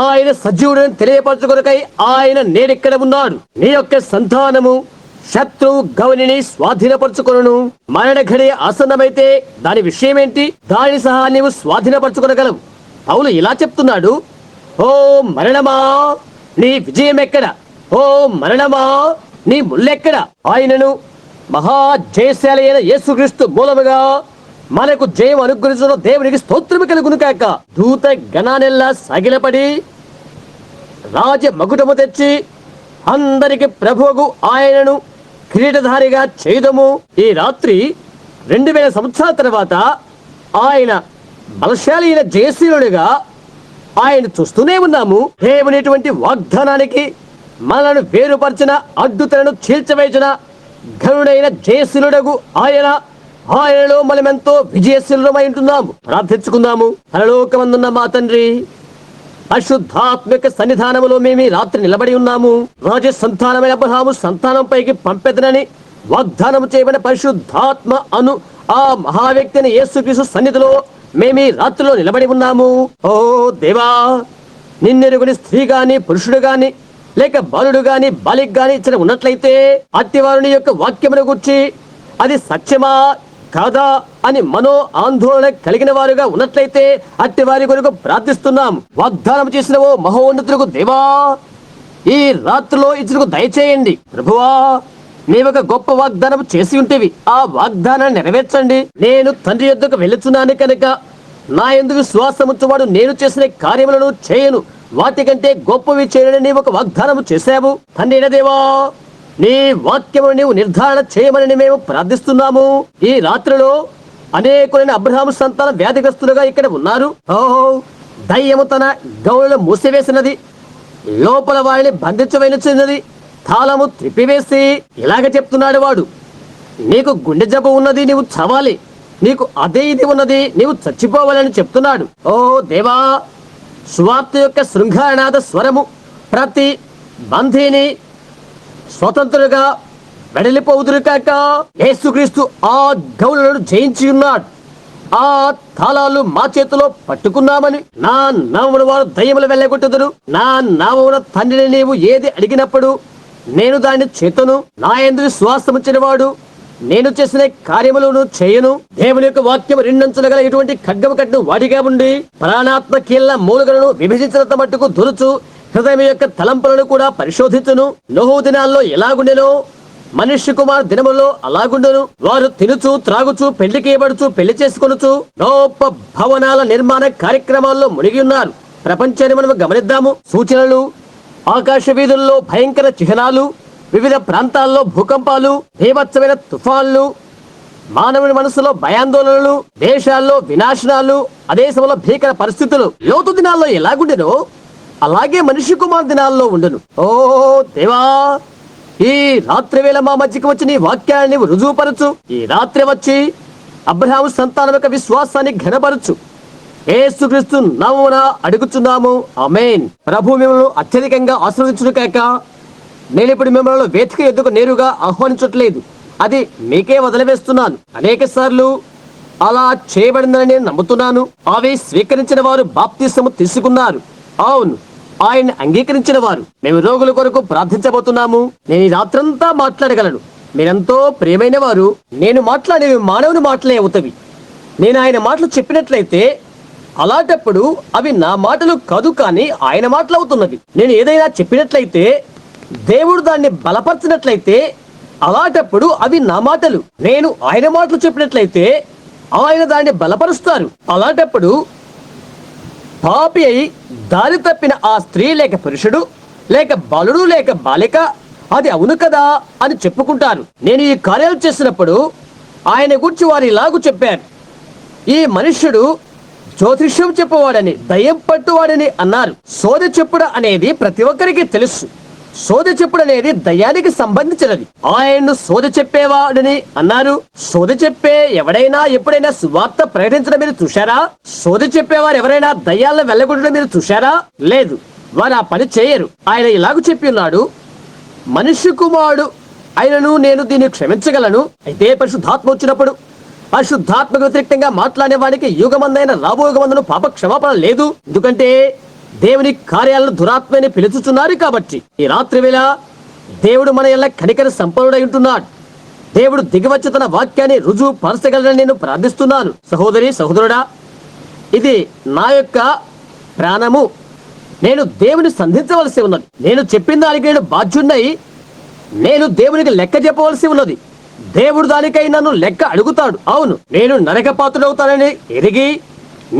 ఆయన సజీవుడని తెలియపరచుకొరకై ఆయన నేడెక్కడ ఉన్నాడు. నీ యొక్క సంతానము శత్రువు గవనిని స్వాధీనపరచుకొనును. మరణ ఘడియ ఆసన్నమైతే దాని విషయం ఏంటి? దానిని సహా నీవు స్వాధీనపరచుకొనగలవు. పౌలు ఇలా చెప్తున్నాడు, ఓ మరణమా నీ విజయం ఎక్కడ? ఓ మరణమా నీ ముల్లెక్కడ? ఆయనను మహా జయశాలి అయిన యేసుక్రీస్తు మూలముగా మనకు జయం అనుగ్రహించిన దేవునికి స్తోత్రము కలుగును కాక. దూత గణానెల్లా సాగిలపడి రాజ మకుటము తెచ్చి అందరికి ప్రభువుకు ఆయనను కిరీటధారిగా చేయదము. ఈ రాత్రి 2000 సంవత్సరాల తర్వాత ఆయన బలశాలి అయిన జయశీలుడిగా ఆయన చూస్తూనే ఉన్నాము. దేవునిటువంటి వాగ్దానానికి మనను వేరుపరిచిన, అడ్డుతలను చీల్చవేసిన ఘనుడైన జయశీలుడగు ఆయనలో మనమెంతో విజయశీలుమై ఉంటున్నాము. ప్రార్థించుకుందాము. పరలోకమందున్న మా తండ్రి, అశుద్ధాత్మిక సన్నిధానములో మేము రాత్రి నిలబడి ఉన్నాము. రాజ సంతానమైన అబ్రహాము సంతానం పైకి పంపెదనని వాగ్దానం చేయబడిన పరిశుద్ధాత్మ అను ఆ మహావ్యక్తిని యేసుక్రీస్తు సన్నిధిలో మేము రాత్రిలో నిలబడి ఉన్నాము. ఓ దేవా, నిన్నెరుగుని స్త్రీ గాని, పురుషుడు గాని, లేక బాలుడు గాని, బాలిక గాని ఇచ్చిన ఉన్నట్లయితే అట్టివారుని యొక్క వాక్యమును గురించి అది సత్యమా కాదా అని మనో ఆందోళన కలిగిన వారుగా ఉన్నట్లయితే అట్టి వారి కొరకు ప్రార్థిస్తున్నాం. వాగ్దానం చేసిన ఓ మహోన్నతులకు దేవా, ఈ రాత్రిలో ఇచ్చుకు దయచేయండి. ప్రభువా, నీవొక గొప్ప వాగ్దానం చేసి ఉంటేవి, ఆ వాగ్దానాన్ని నెరవేర్చండి. నేను తండ్రి యొద్దకు వెళ్ళుచున్నాను కనుక నా యందు విశ్వాసముంచువాడు నేను చేసిన కార్యములను చేయను, వాటికంటే గొప్పవి చేయని నీవు ఒక వాగ్దానము చేశావు. తండ్రి దేవా, నీ వాక్యము నీవు నిర్ధారణ చేయమని మేము ప్రార్థిస్తున్నాము. ఈ రాత్రిలో అనేకులైన అబ్రహాము సంతానం వ్యాధిగ్రస్తులుగా ఇక్కడ ఉన్నారు. దయ్యము తన గౌలను మూసివేసినది, లోపల వారిని బంధించవలసినది, తాళము త్రిప్పివేసి ఇలాగ చెప్తున్నాడు వాడు, నీకు గుండె జబ్బు ఉన్నది, నీవు చవాలి, నీకు అదే ఇది ఉన్నది, నీవు చచ్చిపోవాలని చెప్తున్నాడు. ఓ దేవా, సువార్త యొక్క శృంగారనాద స్వరము ప్రతి బంధీని స్వతంత్రులుగా వెడలిపోదురు కాక. యేసుక్రీస్తు ఆ గౌలను జయించి ఉన్నాడు. ఆ తాళాలు మా చేతిలో పట్టుకున్నామని నా నామమున వారు దయ్యములు వెళ్ళగొట్టుదురు. నా నామమున తండ్రిని నీవు ఏది అడిగినప్పుడు నేను దాన్ని చేతును. నా యందు విశ్వాసముంచిన వాడు నేను చేసిన కార్యములను చేయను. దేవుని యొక్క వాక్యం రెండంచులు గల ఇటువంటి ఖడ్గము కట్టిన వాడిగా ఉండి ప్రాణాత్మ కీళ్ళ మూలుగలను విభజించినంత మట్టుకు దురుచు హృదయం యొక్క తలంపులను కూడా పరిశోధించును. నోహు దినాల్లో ఎలాగుండెనో మనుష్య కుమార్ దినములో అలాగుండును. వారు తినుచు త్రాగుచు పెళ్లికి ఇవ్వడుచు పెళ్లి చేసుకొనుచు గొప్ప భవనాల నిర్మాణ కార్యక్రమాల్లో మునిగి ఉన్నారు. ప్రపంచాన్ని మనం గమనిద్దాము. సూచనలు, ఆకాశ వీధుల్లో భయంకర చిహ్నాలు, వివిధ ప్రాంతాల్లో భూకంపాలు, బీభత్సమైన తుఫాన్లు, మానవుని మనసులో భయాందోళనలు, దేశాల్లో వినాశనాలు, అదేశంలో భీకర పరిస్థితులు. లోతు దినాల్లో ఎలాగుండెనో అలాగే మనిషి కుమార్ దినాల్లో ఉండును. ఓ దేవా, ఈ రాత్రి వేళ మా మధ్యకి వచ్చి నీ వాక్యాన్ని రుజువుపరచు. ఈ రాత్రి వచ్చి అబ్రహాము సంతానం యొక్క విశ్వాసాన్ని ఘనపరచు. యేసుక్రీస్తు నామమున అడుగుచున్నాము, ఆమేన్. ప్రభు మిమ్మల్ని అత్యధికంగా ఆశీర్వదించును కాక. నేను ఇప్పుడు మిమ్మల్ని వేదిక ఎద్దుకు నేరుగా ఆహ్వానించట్లేదు, అది మీకే వదిలివేస్తున్నాను. అనేక సార్లు అలా చేయబడిందని నేను నమ్ముతున్నాను. అవి స్వీకరించిన వారు బాప్తిసము తీసుకున్నారు. అవును, ఆయన అంగీకరించిన వారు. మేము రోగుల కొరకు ప్రార్థించబోతున్నాము. నేను ఈ రాత్రంతా మాట్లాడగలను. మీరెంతో ప్రియమైన వారు. నేను మాట్లాడేవి మానవుని మాటలే అవుతవి. నేను ఆయన మాటలు చెప్పినట్లయితే అలాంటప్పుడు అవి నా మాటలు కాదు, కానీ ఆయన మాటలు అవుతున్నవి. నేను ఏదైనా చెప్పినట్లయితే దేవుడు దాన్ని బలపరిచినట్లయితే అలాంటప్పుడు అవి నా మాటలు. నేను ఆయన మాటలు చెప్పినట్లయితే ఆయన దాన్ని బలపరుస్తారు. అలాంటప్పుడు పాపి అయి దారి తప్పిన ఆ స్త్రీ లేక పురుషుడు లేక బాలుడు లేక బాలిక అది అవును కదా అని చెప్పుకుంటారు. నేను ఈ కార్యాలు చేసినప్పుడు ఆయన గురించి వారు ఇలాగూ చెప్పారు, ఈ మనుష్యుడు జ్యోతిష్యం చెప్పువాడని, దయ్యం పట్టువాడని అన్నారు. సోదె చెప్పుడు అనేది ప్రతి ఒక్కరికి తెలుసు. సోదె చెప్పుడు అనేది దయ్యానికి సంబంధించినది. ఆయన్ను సోదె చెప్పేవాడని అన్నారు. సోదె చెప్పే ఎవడైనా ఎప్పుడైనా సువార్త ప్రకటించడం మీరు చూశారా? సోదె చెప్పేవారు ఎవరైనా దయ్యాలను వెళ్ళగొట్టడం మీరు చూశారా? లేదు, వారు ఆ పని చేయరు. ఆయన ఇలాగూ చెప్పి ఉన్నాడు, మనుష్య కుమారుడు ఆయనను నేను దీన్ని క్షమించగలను. అయితే పరిశుద్ధాత్మ వచ్చినప్పుడు పరిశుద్ధాత్మకు వ్యతిరేకంగా మాట్లాడే వాడికి యుగమందైన రాబో యుగమందును పాప క్షమాపణ లేదు. ఎందుకంటే దేవుని కార్యాలను దురాత్మని పిలుచుచున్నారు. కాబట్టి ఈ రాత్రి వేళ దేవుడు మన ఎల్ల కనికర సంపన్నుడై ఉంటున్నాడు. దేవుడు దిగివచ్చి తన వాక్యాన్ని రుజువు పరచగలరని నేను ప్రార్థిస్తున్నాను. సహోదరి సహోదరుడా, ఇది నా యొక్క ప్రాణము. నేను దేవుని సంధించవలసి ఉన్నది. నేను చెప్పిన దానికి నేను బాధ్యున్నై నేను దేవునికి లెక్క చెప్పవలసి ఉన్నది. దేవుడు దానికై నన్ను లెక్క అడుగుతాడు. అవును, నేను నరకపాత్రుడవుతానని ఎరిగి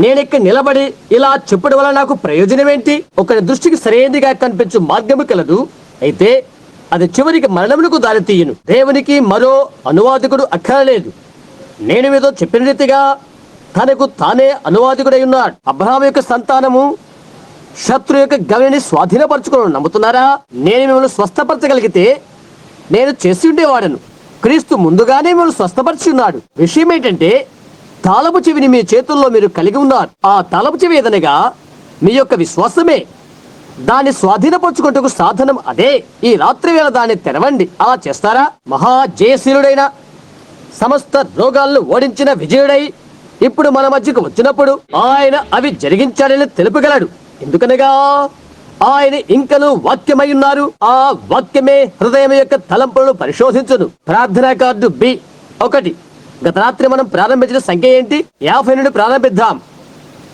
నేనెక్కడ నిలబడి ఇలా చెప్పడం వల్ల నాకు ప్రయోజనం ఏంటి? ఒకరి దృష్టికి సరైనదిగా కనిపించు మార్గము కలదు, అయితే అది చివరికి మరణమునకు దారి తీయను. దేవునికి మరో అనువాదకుడు అక్కరలేదు. నేను మీతో చెప్పిన రీతిగా తనకు తానే అనువాదకుడై ఉన్నాడు. అబ్రహాము యొక్క సంతానము శత్రు యొక్క గవిని స్వాధీనపరచుకోవడం నమ్ముతున్నారా? నేను మిమ్మల్ని స్వస్థపరచగలిగితే నేను చేసి ఉండేవాడను. క్రీస్తు ముందుగానే మిమ్మల్ని స్వస్థపరిచి ఉన్నాడు. విషయం ఏంటంటే తాళపు చెవిని మీ చేతుల్లో మీరు కలిగి ఉన్నారు. ఆ తాళపు చెవి ఏదనగా మీ యొక్క విశ్వాసమే. దాన్ని స్వాధీనపరచుకుంటూ సాధనం అదే. ఈ రాత్రి వేళ దాన్ని తెరవండి. అలా చేస్తారా? మహా జయశీలుడైన, సమస్త రోగాలను ఓడించిన విజయుడై ఇప్పుడు మన మధ్యకు వచ్చినప్పుడు ఆయన అవి జరిగించాడని తెలుపగలడు. ఎందుకనగా ఆయన ఇంకను వాక్యమై ఉన్నారు. ఆ వాక్యమే హృదయం యొక్క తలంపులను పరిశోధించును. ప్రార్థనా కార్డు B1. గత రాత్రి మనం ప్రారంభించిన సంఖ్య ఏంటి? 50 నుండి ప్రారంభిద్దాం.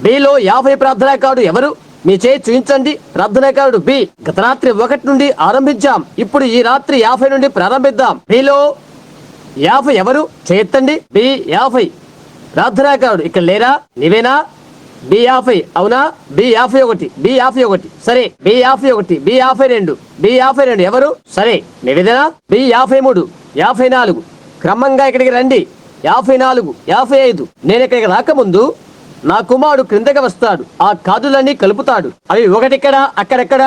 Bలో 50 ప్రార్థనా కార్డు ఎవరు? మీ చేయి చూపించండి. ప్రార్థనా కార్డు B. గత రాత్రి 1 నుండి ఆరంభించాం. ఇప్పుడు ఈ రాత్రి 50 నుండి ప్రారంభిద్దాం. Bలో 50 ఎవరు? చేయెత్తండి. B50 ప్రార్థనా కార్డు ఇక్కడ లేరా? నీవేనా? B50 అవునా? B51 B51 సరే. B51 B52 B52 ఎవరు? సరే, నివేదన. B53 54 క్రమంగా ఇక్కడికి రండి. 54 55 నేను ఇక్కడికి రాకముందు నా కుమారుడు క్రిందకి వస్తాడు. ఆ కార్డులన్నీ కలుపుతాడు. అవి ఒకటిక్కడ అక్కడెక్కడ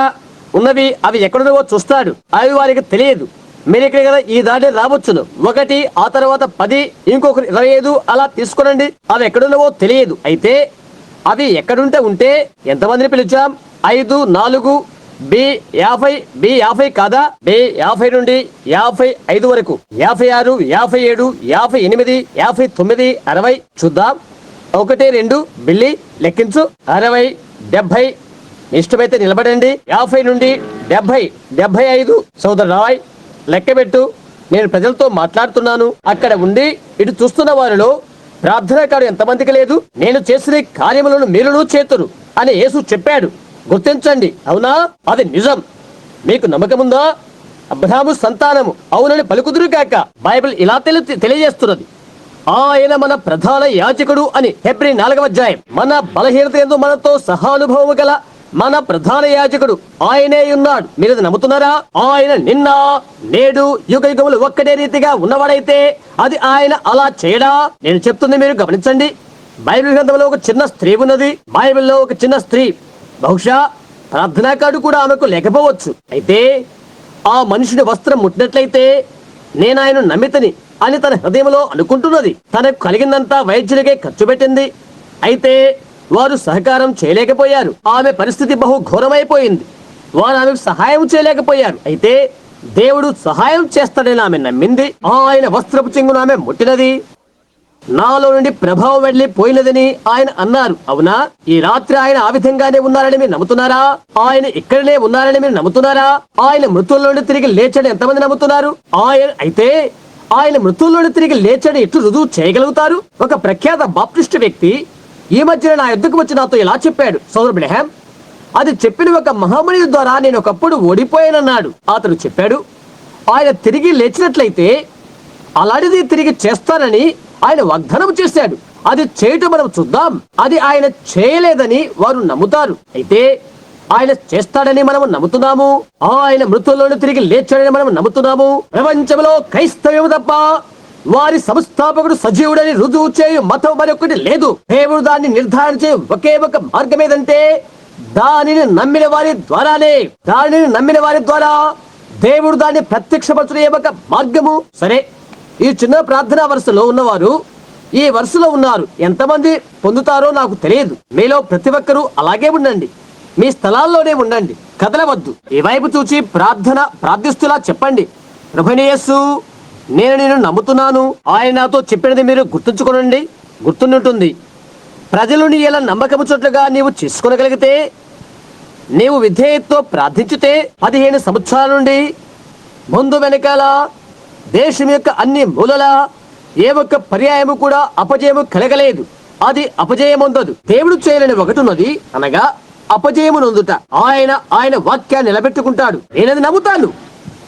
ఉన్నవి అవి ఎక్కడున్నవో చూస్తాడు. అవి వారికి తెలియదు. మీరు ఇక్కడ కదా ఈ దాడి రావచ్చును. 1 ఆ తర్వాత 10 ఇంకొక 25 అలా తీసుకురండి. అవి ఎక్కడున్నవో తెలియదు. అయితే అవి ఎక్కడుంటే ఉంటే ఎంతమందిని పిలిచాం? 5 4 B50 B50 కాదా? B50 నుండి 55 వరకు 56 57 58 59 60 చూద్దాం. 1 2 బిల్లి లెక్కించు. 60 70 ఇష్టమైతే నిలబడండి. 50 నుండి 70 75 సోదరు రాయ్ లెక్క పెట్టు. నేను ప్రజలతో మాట్లాడుతున్నాను. అక్కడ ఉండి ఇటు చూస్తున్న వారిలో ప్రార్థనాకారు ఎంతమందికి లేదు? నేను చేసిన కార్యములను మీరును చేతురు అని యేసు చెప్పాడు. గుర్తించండి, అవునా? అది నిజం. మీకు నమ్మకముందా? అబ్రహాము సంతానము అవునని పలుకుదురు కాక. బైబిల్ ఇలా తెలియజేస్తున్నది. ఆయన మన ప్రధాన యాజకుడు అని. హెబ్రీ 4వ అధ్యాయం. మన బలహీనత యందు మనతో సహానుభవము గల మన ప్రధాన యాజకుడు ఆయనే ఉన్నాడు. మీరు నమ్ముతున్నారా? ఆయన నిన్న నేడు యుగ యుగములు ఒక్కటే రీతిగా ఉన్నవాడైతే అది ఆయన అలా చేయడా? నేను చెప్తుంది మీరు గమనించండి. బైబిల్ గ్రంథంలో ఒక చిన్న స్త్రీ ఉన్నది. బైబిల్లో ఒక చిన్న స్త్రీ. బహుశా ప్రార్థనాకారుడు కూడా ఆమెకు లేకపోవచ్చు. అయితే ఆ మనుషుని వస్త్రం ముట్టినట్లయితే నేను ఆయన నమ్మితని అని తన హృదయంలో అనుకుంటున్నది. తనకు కలిగిందంతా వైద్యులకే ఖర్చు పెట్టింది. అయితే వారు సహకారం చేయలేకపోయారు. ఆమె పరిస్థితి బహు ఘోరమైపోయింది. వారు ఆమెకు సహాయం చేయలేకపోయారు. అయితే దేవుడు సహాయం చేస్తాడని ఆమె నమ్మింది. ఆయన వస్త్రపు చెంగును ఆమె ముట్టినది. నాలో నుండి ప్రభావం వెళ్లి పోయినదని ఆయన అన్నారు. అవునా? ఈ రాత్రి ఆయన ఆ విధంగానే ఉన్నారని మీరు నమ్ముతున్నారా? ఆయన ఇక్కడనే ఉన్నారని మీరు నమ్ముతున్నారా? ఆయన మృతుల నుండి తిరిగి లేచాడు ఎంతమంది నమ్ముతున్నారు? ఆయన మృతుల నుండి తిరిగి లేచాడు ఎట్లు రుజువు చేయగలుగుతారు? ఒక ప్రఖ్యాత బాప్టిస్ట్ వ్యక్తి ఈ మధ్యన నా ఎద్దుకు వచ్చి నాతో ఇలా చెప్పాడు. సోదరు బ్రహాం, అది చెప్పిన ఒక మహామణి ద్వారా నేను ఒకప్పుడు ఓడిపోయానన్నాడు. అతడు చెప్పాడు, ఆయన తిరిగి లేచినట్లయితే అలాంటిది తిరిగి చేస్తానని ఆయన వాగ్దానం చేశాడు. అది చేయటం మనం చూద్దాం. అది ఆయన చేయలేదని వారు నమ్ముతారు. అయితే ఆయన చేస్తాడని మనము నమ్ముతున్నాము. ఆయన మృతుల్లోని తిరిగి లేచాడని మనం నమ్ముతున్నాము. ప్రపంచంలో క్రైస్తవ్యం తప్ప వారి సంస్థాపకుడు సజీవుడని రుజువు చేయు మతం మరొకటి లేదు. దేవుడు దాన్ని నిర్ధారణ చేయు ఒకే ఒక మార్గం ఏదంటే దానిని నమ్మిన వారి ద్వారా దేవుడు దాన్ని ప్రత్యక్షపరచునే ఒక మార్గము. సరే, ఈ చిన్న ప్రార్థనా వరుసలో ఉన్నవారు ఈ వరుసలో ఉన్నారు. ఎంతమంది పొందుతారో నాకు తెలియదు. మీలో ప్రతి ఒక్కరూ అలాగే ఉండండి. మీ స్థలాల్లోనే ఉండండి, కదలవద్దు. ఈ వైపు చూచి ప్రార్థిస్తులా చెప్పండి, ప్రభువైన యేసు, నేను నమ్ముతున్నాను. ఆయన నాతో చెప్పినది మీరు గుర్తుంచుకోనండి. గుర్తుంటుంది. ప్రజలను ఎలా నమ్మకము చోట్లుగా నీవు చేసుకోగలిగితే, నీవు విధేయతతో ప్రార్థించితే 15 సంవత్సరాల నుండి ముందు వెనకాల దేశం యొక్క అన్ని మూలల ఏ ఒక్క పర్యాయము కూడా అపజయము కలగలేదు. అది అపజయముందదు. దేవుడు చేయలేని ఒకటి ఉన్నది, అనగా అపజయము నొందుట. ఆయన వాక్యాన్ని నిలబెట్టుకుంటాడు. నేనది నమ్ముతాను.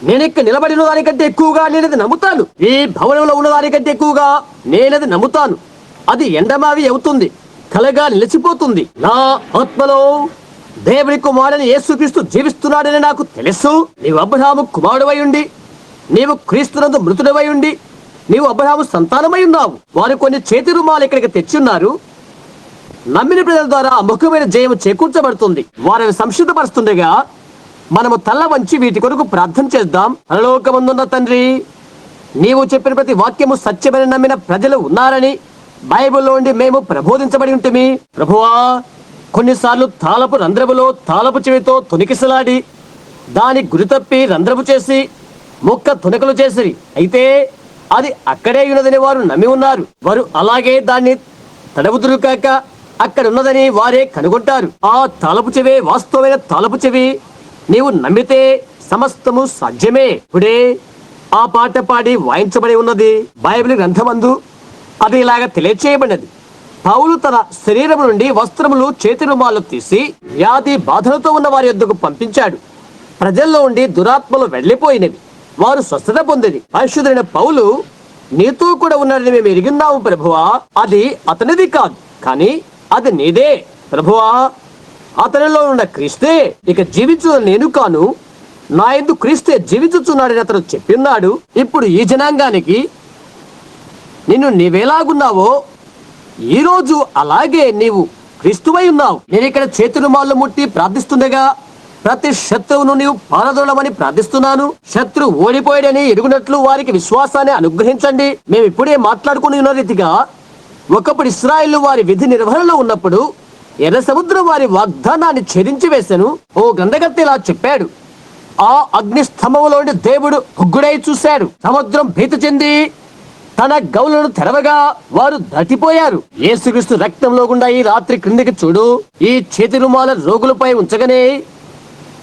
నేను ఇక్కడ నిలబడిన దానికంటే ఎక్కువగా నేనది నమ్ముతాను. ఈ భవనంలో ఉన్న దానికంటే ఎక్కువగా నేనది నమ్ముతాను. అది ఎండమావి అవుతుంది, కలగా నిలిచిపోతుంది. నా ఆత్మలో దేవుని కుమారుని యేసుక్రీస్తు జీవిస్తున్నాడని నాకు తెలుసు. నీవు అబ్రహాము కుమారుడవై ఉండి, నీవు క్రీస్తునందు మృతుడవై ఉండి, నీవు అబ్రహాము సంతానమై ఉన్నావు. వారు కొన్ని చేతి రుమాలు ఇక్కడికి తెచ్చున్నారు. నమ్మిన ప్రజల ద్వారా అముఖమైన జయము చేకూర్చబడుతుంది. వారిని సంసిద్ధపరుస్తుండగా మనము తల్ల వంచి వీటి కొరకు ప్రార్థన చేద్దాం. పరలోకమందున్న తండ్రి, నీవు చెప్పిన ప్రతి వాక్యము సత్యమని నమ్మిన ప్రజలు ఉన్నారని బైబిల్లో నుండి మేము ప్రబోధించబడి ఉంటుమి. ప్రభువా, కొన్నిసార్లు తాళపు రంధ్రములో తాళపు చెవితో తొనికిసలాడి దాని గురి తప్పి రంధ్రము చేసి ముక్క తునకలు చేసిరి. అయితే అది అక్కడే ఉన్నదని వారు నమ్మి ఉన్నారు. వారు అలాగే దాన్ని తడవుదురు కాక అక్కడ ఉన్నదని వారే కనుగొంటారు. ఆ తాళపు చెవే వాస్తవమైన తాళపు చెవి. నీవు నమ్మితే సమస్తము సాధ్యమే. ఇప్పుడే ఆ పాట పాడి వాయించబడి ఉన్నది బైబిల్ గ్రంథమందు. అది ఇలాగ తెలియచేయబడినది. పౌలు తన శరీరం నుండి వస్త్రములు చేతి రుమాలు తీసి వ్యాధి బాధలతో ఉన్న వారి యొద్దకు పంపించాడు. ప్రజల్లో ఉండి దురాత్మలు వెళ్లిపోయినవి. వారు స్వస్థత పొందింది. పరిశుద్ధుడైన పౌలు, నీతో కూడా ఉన్నాడని మేము ఎరిగిన్నాము ప్రభువా. అది అతనిది కాదు, కానీ అది నీదే ప్రభువా. అతనిలో ఉన్న క్రీస్తే ఇక జీవించు నేను కాను, నా యందు క్రీస్తే జీవించుచున్నాడని అతను చెప్పిన్నాడు. ఇప్పుడు ఈ జనాంగానికి నీవేలాగున్నావో ఈ రోజు అలాగే నీవు క్రీస్తువై ఉన్నావు. నేను ఇక్కడ చేతి రుమాళ్ళు ముట్టి ప్రార్థిస్తుండగా ప్రతి శత్రువును నీవు పారదోలమని ప్రార్థిస్తున్నాను. శత్రువు ఓడిపోయాడని ఎరుగునట్లు వారికి విశ్వాసాన్ని అనుగ్రహించండి. మేము ఇప్పుడే మాట్లాడుకుని ఉన్న రీతిగా ఒకప్పుడు ఇశ్రాయేలు వారి విధి నిర్వహణలో ఉన్నప్పుడు ఎర్ర సముద్రం వారి వాగ్దానాన్ని ఛేదించి వేశాను. ఓ గ్రంథకర్త ఇలా చెప్పాడు, ఆ అగ్ని స్తంభంలోని దేవుడు ఉగ్గుడై చూశాడు. సముద్రం భీతి చెంది తన గౌలను తెరవగా వారు దాటిపోయారు. యేసుక్రీస్తు రక్తంలో గుండా ఈ రాత్రి క్రిందికి చూడు. ఈ చేతి రుమాల రోగులపై ఉంచగానే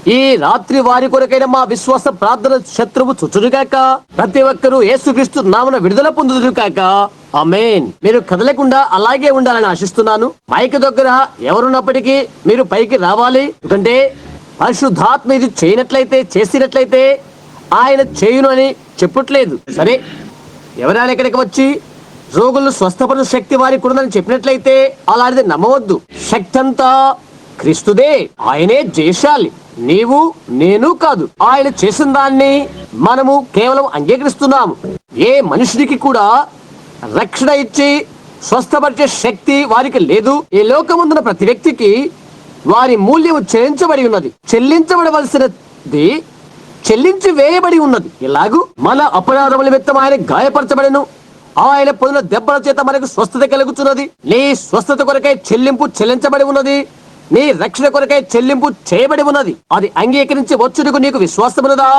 ఈ రాత్రి వారి కొరకైన మా విశ్వాస ప్రార్థన శత్రువు చుచ్చుడుగాక. ప్రతి ఒక్కరూ యేసుక్రీస్తు నామమున విడుదల పొందుదురుగాక. ఆమేన్. మీరు కదలకుండా అలాగే ఉండాలని ఆశిస్తున్నాను. మైక్ దగ్గర ఎవరున్నప్పటికీ మీరు పైకి రావాలి. ఎందుకంటే పరిశుద్ధాత్మ ఇది చేసినట్లయితే ఆయన చేయును అని చెప్పట్లేదు. సరే, ఎవరైనా ఇక్కడికి వచ్చి రోగులను స్వస్థపరచు శక్తి వారికి ఉన్నదని చెప్పినట్లయితే అలాంటిది నమ్మవద్దు. శక్తి అంతా క్రీస్తుదే. ఆయనే జయశాలి, నీవు నేను కాదు. ఆయన చేసిన దాన్ని మనము కేవలం అంగీకరిస్తున్నాము. ఏ మనుషుడికి కూడా రక్షణ ఇచ్చి స్వస్థపరిచే శక్తి వారికి లేదు. ఈ లోకముందున ప్రతి వ్యక్తికి వారి మూల్యం చెల్లించబడవలసినది చెల్లించి వేయబడి ఉన్నది. ఇలాగూ మన అపరాధముల నిమిత్తం ఆయన గాయపరచబడెను, ఆయన పొందిన దెబ్బల చేత మనకు స్వస్థత కలుగుతున్నది. నీ స్వస్థత కొరకై చెల్లించబడి ఉన్నది. నీ రక్షణ కొరకై చెల్లింపు చేయబడి ఉన్నది. అది అంగీకరించి వచ్చుటకు నీకు విశ్వాసమున్నదా?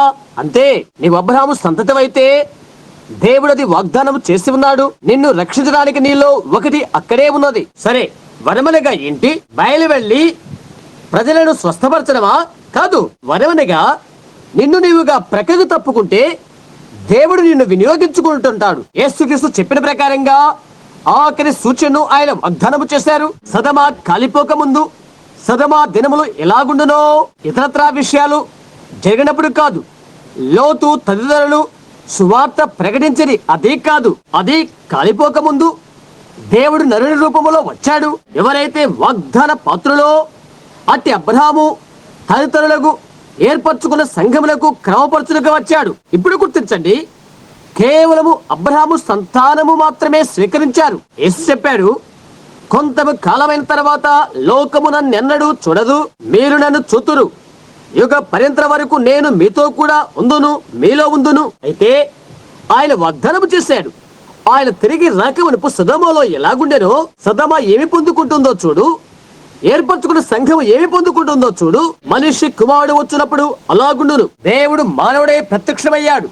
అంతే. నీవు అబ్రహాము సంతతివైతే దేవుడు అది వాగ్దానం చేసి ఉన్నాడు. నిన్ను రక్షించడానికి నీలో ఒకటి అక్కడే ఉన్నది. సరే, వరమనగా ఏంటి? బయలు వెళ్లి ప్రజలను స్వస్థపరచడమా? కాదు. వరమనగా నిన్ను నీవుగా ప్రక్కకు తప్పుకుంటే దేవుడు నిన్ను వినియోగించుకుంటుంటాడు. యేసుక్రీస్తు చెప్పిన ప్రకారంగా ఆఖరి సూచనను ఆయన వాగ్దానము చేశారు. సదమా కాలిపోక ముందు సదమా దినములు ఎలాగుండునో ఇతరత్రా విషయాలు జరిగినప్పుడు కాదు, లోతు తదితరులు సువార్త ప్రకటించని అదే కాదు, అది కాలిపోక ముందు దేవుడు నరుని రూపములో వచ్చాడు. ఎవరైతే వాగ్దాన పాత్రలో అట్టి అబ్రహాము తదితరులకు ఏర్పరచుకున్న సంఘములకు క్రమపరచులుగా వచ్చాడు. ఇప్పుడు గుర్తించండి, కేవలము అబ్రహాము సంతానము మాత్రమే స్వీకరించారు. యేసు చెప్పాడు, కొంత కాలమైన తర్వాత లోకము నన్నెన్నడూ చూడదు, మీరు నన్ను చూతురు. యుగ పర్యంతర వరకు నేను మీతో కూడా ఉందును, మీలో ఉందును. అయితే ఆయన వాగ్దానము చేశాడు. ఆయన తిరిగి రాకమునుపు సొదొమలో ఎలాగుండెనో సొదొమ ఏమి పొందుకుంటుందో చూడు, ఏర్పరచుకున్న సంఘం ఏమి పొందుకుంటుందో చూడు. మనిషి కుమారుడు వచ్చినప్పుడు అలాగుండును. దేవుడు మానవుడే ప్రత్యక్షమయ్యాడు.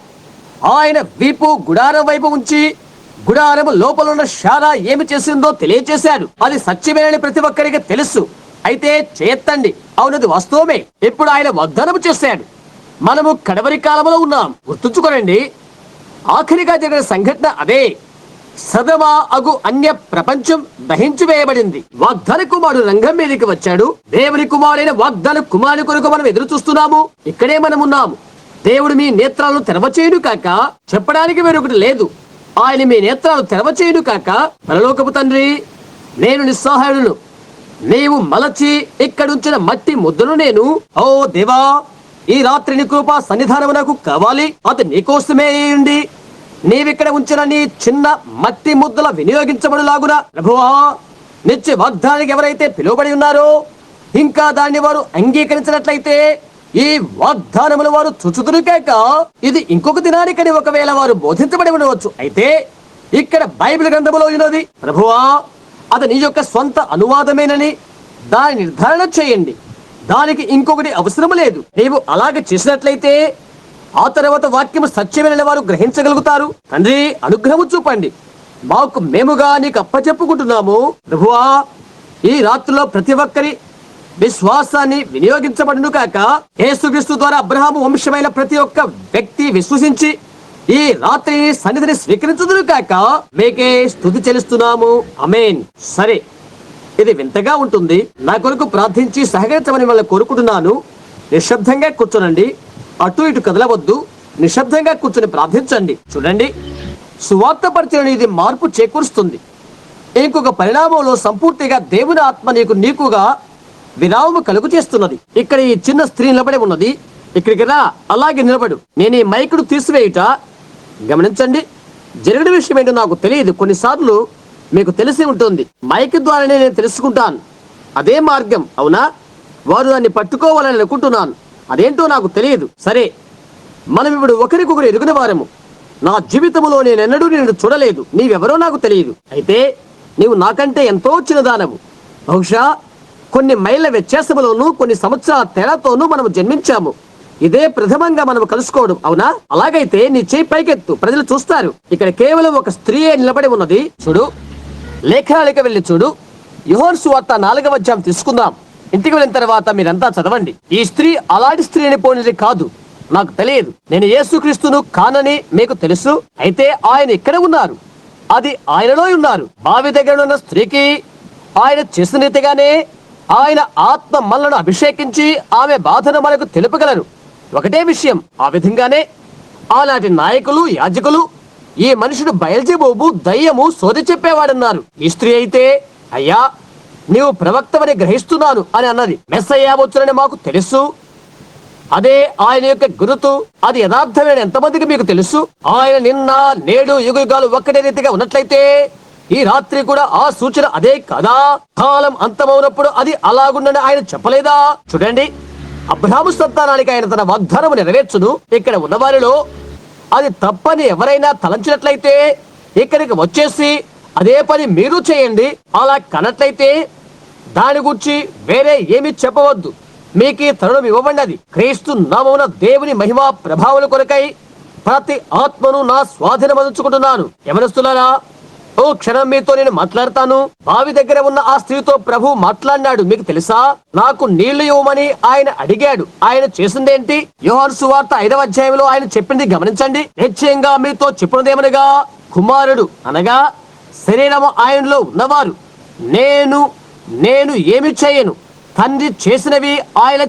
ఆయన వీపు గుడారం వైపు ఉంచి గుడారము లోపల ఉన్న శాల ఏమి చేసిందో తెలియచేశాడు. అది సత్యమేనని ప్రతి ఒక్కరికి తెలుసు. అయితే చేయెత్తండి, అవునది వాస్తవమే. ఇప్పుడు ఆయన వాగ్దానం చేశాడు. మనము కడవరి కాలంలో ఉన్నాం. గుర్తుంచుకోనండి, ఆఖరిగా జరిగిన సంఘటన అదే. సదమ అగు అన్య ప్రపంచం దహించి వేయబడింది. వాగ్దాన కుమారుడు రంగం మీదకి వచ్చాడు. దేవుని కుమారుడైన వాగ్దాన కుమారుని కొరకు మనం ఎదురు చూస్తున్నాము. ఇక్కడే మనం ఉన్నాము. దేవుడు మీ నేత్రాలను తెరవచేయును కాక, చెప్పడానికి వేరొకటి లేదు. ఆయన మీ నేత్రాలు తెరవచేయును కాక. పరలోకపు తండ్రి, నేను నిస్సహాయుడును. నీవు మలచి ఇక్కడుంచిన మట్టి ముద్దను నేను, ఓ దేవా, ఈ రాత్రి నీ కృపా సన్నిధానము నాకు కావాలి. అది నీకోసమే ఉండి నీవిక్కడ ఉంచిన నీ చిన్న మట్టి ముద్దల వినియోగించబడులాగున ప్రభువా, నిత్య వాగ్దానానికి ఎవరైతే పిలువబడి ఉన్నారో ఇంకా దాన్ని వారు అంగీకరించినట్లయితే ఈ వాగ్దానములు వారు చుచుదురుకాక ఇది ఇంకొక దినానికని ఒకవేళ వారు బోధించబడి ఉండవచ్చు. అయితే ఇక్కడ బైబిల్ గ్రంథములో ఉన్నది, ప్రభువా అది నీ యొక్క స్వంత అనువాదమేనని దాని నిర్ధారణ చేయండి. దానికి ఇంకొకటి అవసరం లేదు. నీవు అలాగ చేసినట్లయితే ఆ తర్వాత వాక్యము సత్యమైన వారు గ్రహించగలుగుతారు. తండ్రి, అనుగ్రహము చూపండి. మాకు మేముగా నీకు అప్పచెప్పుకుంటున్నాము. ప్రభువా, ఈ రాత్రిలో ప్రతి ఒక్కరి విశ్వాసాన్ని వినియోగించబడును కాక. యేసుక్రీస్తు ద్వారా అబ్రహాము వంశమైన ప్రతి ఒక్క వ్యక్తి విశ్వసించి ఈ రాత్రి సన్నిధిని స్వీకరించుదురు కాక. మీకే స్తుతి చెల్లిస్తున్నాము. ఆమేన్. సరే, ఇది వింతగా ఉంటుంది. నా కొరకు ప్రార్థించి సహకరించమని మిమ్మల్ని కోరుకుంటున్నాను. నిశ్శబ్దంగా కూర్చోనండి, అటు ఇటు కదలవద్దు. నిశ్శబ్దంగా కూర్చొని ప్రార్థించండి. చూడండి, సువార్త పరిచయం ఇది మార్పు చేకూరుస్తుంది. ఇంకొక పరిణామంలో సంపూర్తిగా దేవుని ఆత్మ నీకుగా విరామము కలుగు చేస్తున్నది. ఇక్కడ ఈ చిన్న స్త్రీ నిలబడి ఉన్నది. ఇక్కడికి రా, అలాగే నిలబడు. నేను ఈ మైకును తీసివేయుట గమనించండి. జరిగిన విషయం ఏంటో నాకు తెలియదు. కొన్నిసార్లు మీకు తెలిసి ఉంటుంది. మైక్ ద్వారానే నేను తెలుసుకుంటాను. అదే మార్గం, అవునా? వారు దాన్ని పట్టుకోవాలని అనుకుంటున్నాను. అదేంటో నాకు తెలియదు. సరే, మనం ఇప్పుడు ఒకరికొకరు ఎరుగున వారము. నా జీవితంలో నేనెన్నడూ నిన్ను చూడలేదు. నీవెవరో నాకు తెలియదు. అయితే నీవు నాకంటే ఎంతో చిన్నదానవు. బహుశా కొన్ని మైళ్ళ వ్యత్యాసములోనూ కొన్ని సంవత్సరాల తేడాతోనూ మనం జన్మించాము. ఇదే ప్రథమంగా మనం కలుసుకోవడం, అవునా? అలాగైతే నీ చేయి పైకెత్తు, ప్రజలు చూస్తారు. ఇక్కడ కేవలం ఒక స్త్రీయే నిలబడి ఉన్నది. చూడు, లేఖనాలకు వెళ్ళి చూడు. యోహాను సువార్త 4వ అధ్యాయం తీసుకుందాం. ఇంటికి వెళ్ళిన తర్వాత మీరంతా చదవండి. ఈ స్త్రీ అలాంటి స్త్రీని పోనిది కాదు, నాకు తెలియదు. నేను యేసుక్రీస్తును కానని మీకు తెలుసు. అయితే ఆయన ఇక్కడ ఉన్నారు, అది ఆయనలో ఉన్నారు. బావి దగ్గర ఉన్న స్త్రీకి ఆయన చేసిన రీతిగానే ఆయన ఆత్మ మనలను అభిషేకించి ఆమె బాధను మనకు తెలుపగలరు. ఒకటే విషయం, ఆ విధంగానే ఆనాటి నాయకులు, యాజకులు ఈ మనుషుడు బయల్జెబూబు, దయ్యము, సోది చెప్పేవాడన్నారు. ఈ స్త్రీ అయితే, అయ్యా నీవు ప్రవక్తవని గ్రహిస్తున్నాను అని అన్నది. మెస్సయ్య వచ్చునని మాకు తెలుసు, అదే ఆయన యొక్క గురుతు, అది యథార్థమైన ఎంతమందికి మీకు తెలుసు? ఆయన నిన్న నేడు యుగాలు ఒక్కటే రీతిగా ఉన్నట్లయితే ఈ రాత్రి కూడా ఆ సూచన అదే కదా? కాలం అంతమవునప్పుడు అది అలాగుండని ఆయన చెప్పలేదా? చూడండి, అబ్రహాము సంతానానికి ఆయన తన వాగ్దానము నెరవేర్చును. ఇక్కడ ఉన్నవారిలో అది తప్పని ఎవరైనా తలంచినట్లయితే ఇక్కడికి వచ్చేసి అదే పని మీరు చేయండి. అలా కనట్లయితే దాని గురించి వేరే ఏమి చెప్పవద్దు. మీకు ఈ తరుణం ఇవ్వబడినది. క్రీస్తు నామమున దేవుని మహిమా ప్రభావాల కొరకై ప్రతి ఆత్మను నా స్వాధీనమంచుకుంటున్నాను. యవనస్తులారా, ఓ క్షణం మీతో నేను మాట్లాడతాను. బావి దగ్గర ఉన్న ఆ స్త్రీతో ప్రభు మాట్లాడినాడు. మీకు తెలుసా, నాకు నీళ్లు ఇవ్వమని ఆయన అడిగాడు. ఆయన చేసిందేంటి? యోహాను సువార్త 5వ అధ్యాయంలో ఆయన చెప్పింది గమనించండి. నిశ్చయంగా మీతో చెప్పున్నదేమనగా, కుమారుడు అనగా శరీరము ఆయనలో ఉన్నవారు నేను ఏమి చేయను, తండ్రి చేసినవి ఆయన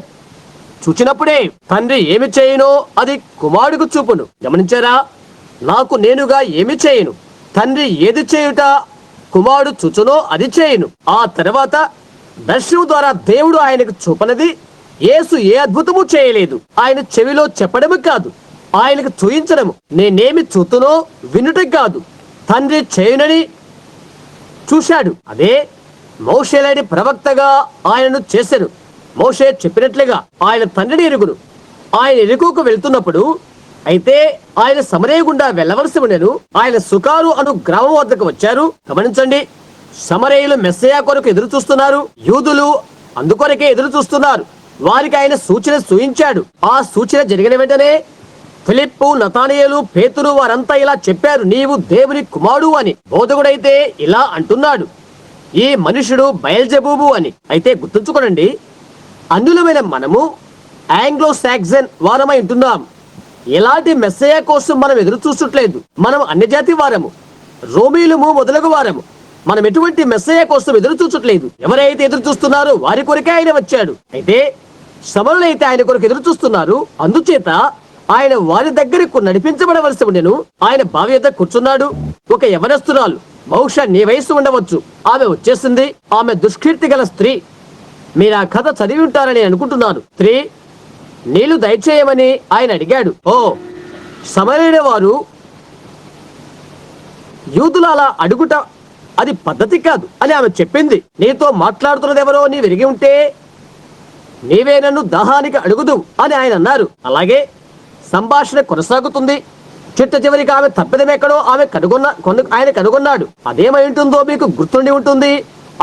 చూచినప్పుడే తండ్రి ఏమి చేయనో అది కుమారుడికి చూపును. గమనించారా? నాకు నేనుగా ఏమి చేయను, తండ్రి ఏది చేయుట కుమారుడు చూచునో అది చేయను. ఆ తర్వాత దర్శనం ద్వారా దేవుడు ఆయనకు చూపనది యేసు ఏ అద్భుతము చేయలేదు. ఆయన చెవిలో చెప్పడము కాదు, ఆయనకు చూయించడము. నేనేమి చూతునో వినుట కాదు, తండ్రి చేయునని చూశాడు. అదే మోషేలేని ప్రవక్తగా ఆయనను చేశాను. మోషే చెప్పినట్లుగా ఆయన తండ్రిని ఎరుగును. ఆయన ఎరుకుకు వెళ్తున్నప్పుడు అయితే ఆయన సమరయ గుండా వెళ్ళవలసి ఉండెను. ఆయన సుకారు అను గ్రామం వద్దకు వచ్చారు. గమనించండి, సమరయులు మెస్సయా కొరకు ఎదురు చూస్తున్నారు, యూదులు అందుకొరకే ఎదురు చూస్తున్నారు. వారికి ఆయన సూచన చూయించాడు. ఆ సూచన జరిగిన వెంటనే ఫిలిప్పు, నతానియేలు, పేతురు వారంతా ఇలా చెప్పారు, నీవు దేవుని కుమారుడు అని. బోధకుడైతే ఇలా అంటున్నాడు, ఈ మనుషుడు బయల్జెబూబు అని. అయితే గుర్తుంచుకోనండి, అన్యులమైన మనము ఆంగ్లో సాక్సన్ వారమై ఉంటున్నాం. ఎలాంటి మెస్సయ కోసం మనం ఎదురు చూసట్లేదు. మనం అన్యజాతి వారము, రోమీలము మొదలగు వారము. మనం ఎటువంటి మెస్సయ కోసం ఎదురు చూసట్లేదు. ఎవరైతే ఎదురు చూస్తున్నారో వారి కొరకే ఆయన వచ్చాడు. అయితే సమరులైతే ఆయన కొరకు ఎదురు చూస్తున్నారు. అందుచేత ఆయన వారి దగ్గరకు నడిపించబడవలసి ఉండెను. ఆయన బావి యొద్ద కూర్చున్నాడు. ఒక యవనస్తురాలు, బహుశా నీ వయసు ఉండవచ్చు, ఆమె వచ్చేసింది. ఆమె దుష్కీర్తి గల స్త్రీ. మీరు ఆ కథ చదివి ఉంటారని అనుకుంటున్నాను. స్త్రీ, నీళ్లు దయచేయమని ఆయన అడిగాడు. ఓ సమరైన వారు యూదుల అలా అడుగుట అది పద్ధతి కాదు అని ఆమె చెప్పింది. నీతో మాట్లాడుతున్నది ఎవరో నీ విరిగి ఉంటే నీవే నన్ను దాహానికి అడుగుదు అని ఆయన అన్నారు. అలాగే సంభాషణ కొనసాగుతుంది. చిట్ట చివరికి ఆమె తప్పిదమెక్కడో ఆయన కనుగొన్నాడు. అదేమై ఉంటుందో మీకు గుర్తుండి ఉంటుంది.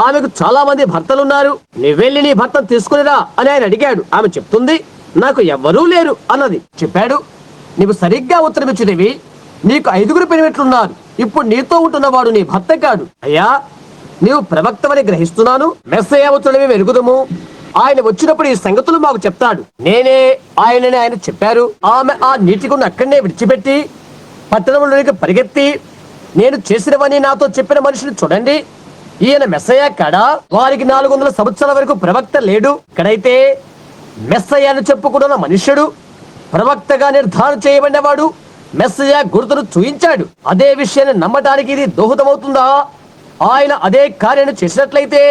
ఆమెకు చాలా మంది భర్తలున్నారు. నువ్వెళ్ళి నీ భర్తను తీసుకునిరా అని ఆయన అడిగాడు. ఆమె చెప్తుంది, నాకు ఎవ్వరూ లేరు అన్నది. చెప్పాడు, నీవు సరిగ్గా ఉత్తరమిచ్చినవి, నీకు 5 పెనిమిట్లున్నారు. ఇప్పుడు నీతో ఉంటున్నవాడు నీ భర్త కాడు. అయ్యా, నీవు ప్రవక్తవని గ్రహిస్తున్నాను. మెస్సయ్య వచ్చుడమే వెరుగుదము. ఆయన వచ్చినప్పుడు ఈ సంగతులు మాకు చెప్తాడు. నేనే ఆయనని ఆయన చెప్పారు. ఆమె ఆ నీటికున్న అక్కడనే విడిచిపెట్టి పట్టణంలోనికి పరిగెత్తి, నేను చేసినవని నాతో చెప్పిన మనిషిని చూడండి, ఈయన మెస్సయ్య కాడా? వారికి 400 సంవత్సరాల వరకు ప్రవక్త లేడు. ఇక్కడైతే మెస్సయ్య అని చెప్పుకున్న మనుష్యుడు, ప్రవక్తగా నిర్ధారణ చేయబడినవాడు, మెస్సయ్య గుర్తును చూయించాడు. అదే విషయాన్ని నమ్మటానికి ఇది దోహదమవుతుందా? ఆయన అదే కార్యాన్ని చేసినట్లయితే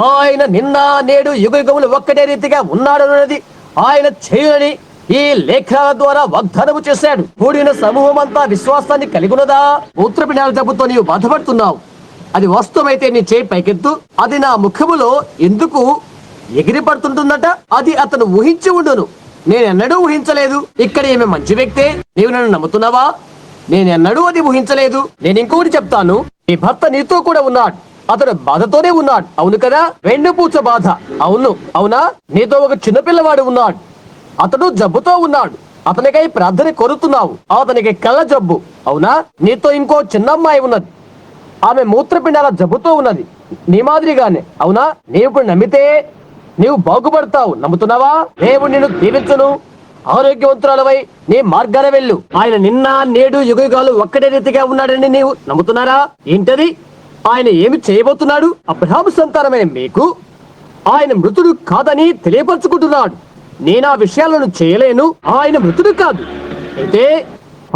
ఆయన నిన్న నేడు యుగయుగములు ఒక్కటే రీతిగా ఉన్నాడన్నది ఆయన చేయునని ఈ లేఖనాల ద్వారా వాగ్దానము చేశాడు. కూడిన సమూహం అంతా విశ్వాసాన్ని కలిగి ఉన్నదా? మూత్రపిండాల జబ్బుతో నీవు బాధపడుతున్నావు. అది వాస్తవమైతే నీ చేయి పైకెత్తు. అది నా ముఖములో ఎందుకు ఎగిరి పడుతుంటుందట? అది అతను ఊహించి ఉండును, నేనెన్నడూ ఊహించలేదు. ఇక్కడ ఏమి మంచి వ్యక్తే, నీవు నన్ను నమ్ముతున్నావా? నేనెన్నడూ అది ఊహించలేదు. నేను ఇంకొకటి చెప్తాను, నీ భర్త నీతో కూడా ఉన్నాడు, అతడు బాధతోనే ఉన్నాడు. అవును కదా? వెన్నుపూచ బాధ. అవును, అవునా? నీతో ఒక చిన్నపిల్లవాడు ఉన్నాడు, అతడు జబ్బుతో ఉన్నాడు. అతనికై ప్రార్థన కోరుతున్నావు. అతనికి కళ్ళ జబ్బు. అవునా? నీతో ఇంకో చిన్న అమ్మాయి ఉన్నది, ఆమె మూత్రపిండాల జబ్బుతో ఉన్నది, నీ మాదిరిగానే. అవునా? నీవు ఇప్పుడు నమ్మితే నీవు బాగుపడతావు. నమ్ముతున్నావా? దేవుడు నిన్ను దీవించును. ఆరోగ్యవంతురాలవై నీ మార్గాన వెళ్ళు. ఆయన నిన్న నేడు యుగయుగాలు ఒక్కడే రీతిగా ఉన్నాడని నీవు నమ్ముతున్నారా? ఏంటది? ఆయన ఏమి చేయబోతున్నాడు? అబ్రహాము సంతానమైన మీకు ఆయన మృతుడు కాదని తెలియపరుచుకుంటున్నాడు. నేను ఆ విషయాలను చేయలేను. ఆయన మృతుడు కాదు. అయితే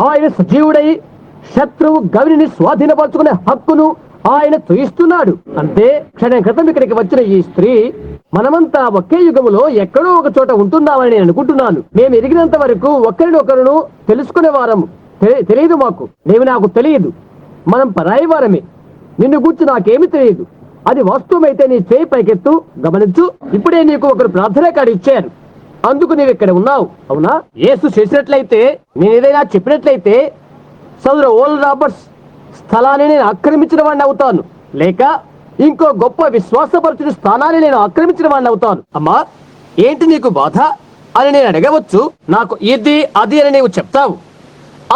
ఆయన సజీవుడై శత్రువు గవిని స్వాధీనపరచుకునే హక్కును ఆయన తొయిస్తున్నాడు. అంతే. క్షణం క్రితం ఇక్కడికి వచ్చిన ఈ స్త్రీ మనమంతా ఒకే యుగములో ఎక్కడో ఒక చోట ఉంటున్నామని నేను అనుకుంటున్నాను. మేము ఎరిగినంత వరకు ఒకరినొకరును తెలుసుకునే వారము. తెలియదు మాకు. నాకు తెలియదు. మనం పరాయి వారమే. నిన్ను గురించి నాకేమి తెలియదు. అది వాస్తవమైతే నీ చేయి పైకెత్తు. గమనించు. ఇప్పుడే నీకు ఒకరు ప్రార్థన కార్డు ఇచ్చారు. అందుకు నీవు ఇక్కడ ఉన్నావు. అవునా? యేసు చేసినట్లయితే, నేను ఏదైనా చెప్పినట్లయితే సోదరు ఓల్ రాబర్ట్స్ స్థలాన్ని నేను ఆక్రమించిన వాడిని అవుతాను, లేక ఇంకో గొప్ప విశ్వాసపరచుని స్థానాన్ని నేను ఆక్రమించిన వాడిని అవుతాను. అమ్మా, ఏంటి నీకు బాధ అని నేను అడగవచ్చు. నాకు ఇది అది అని నీవు చెప్తావు.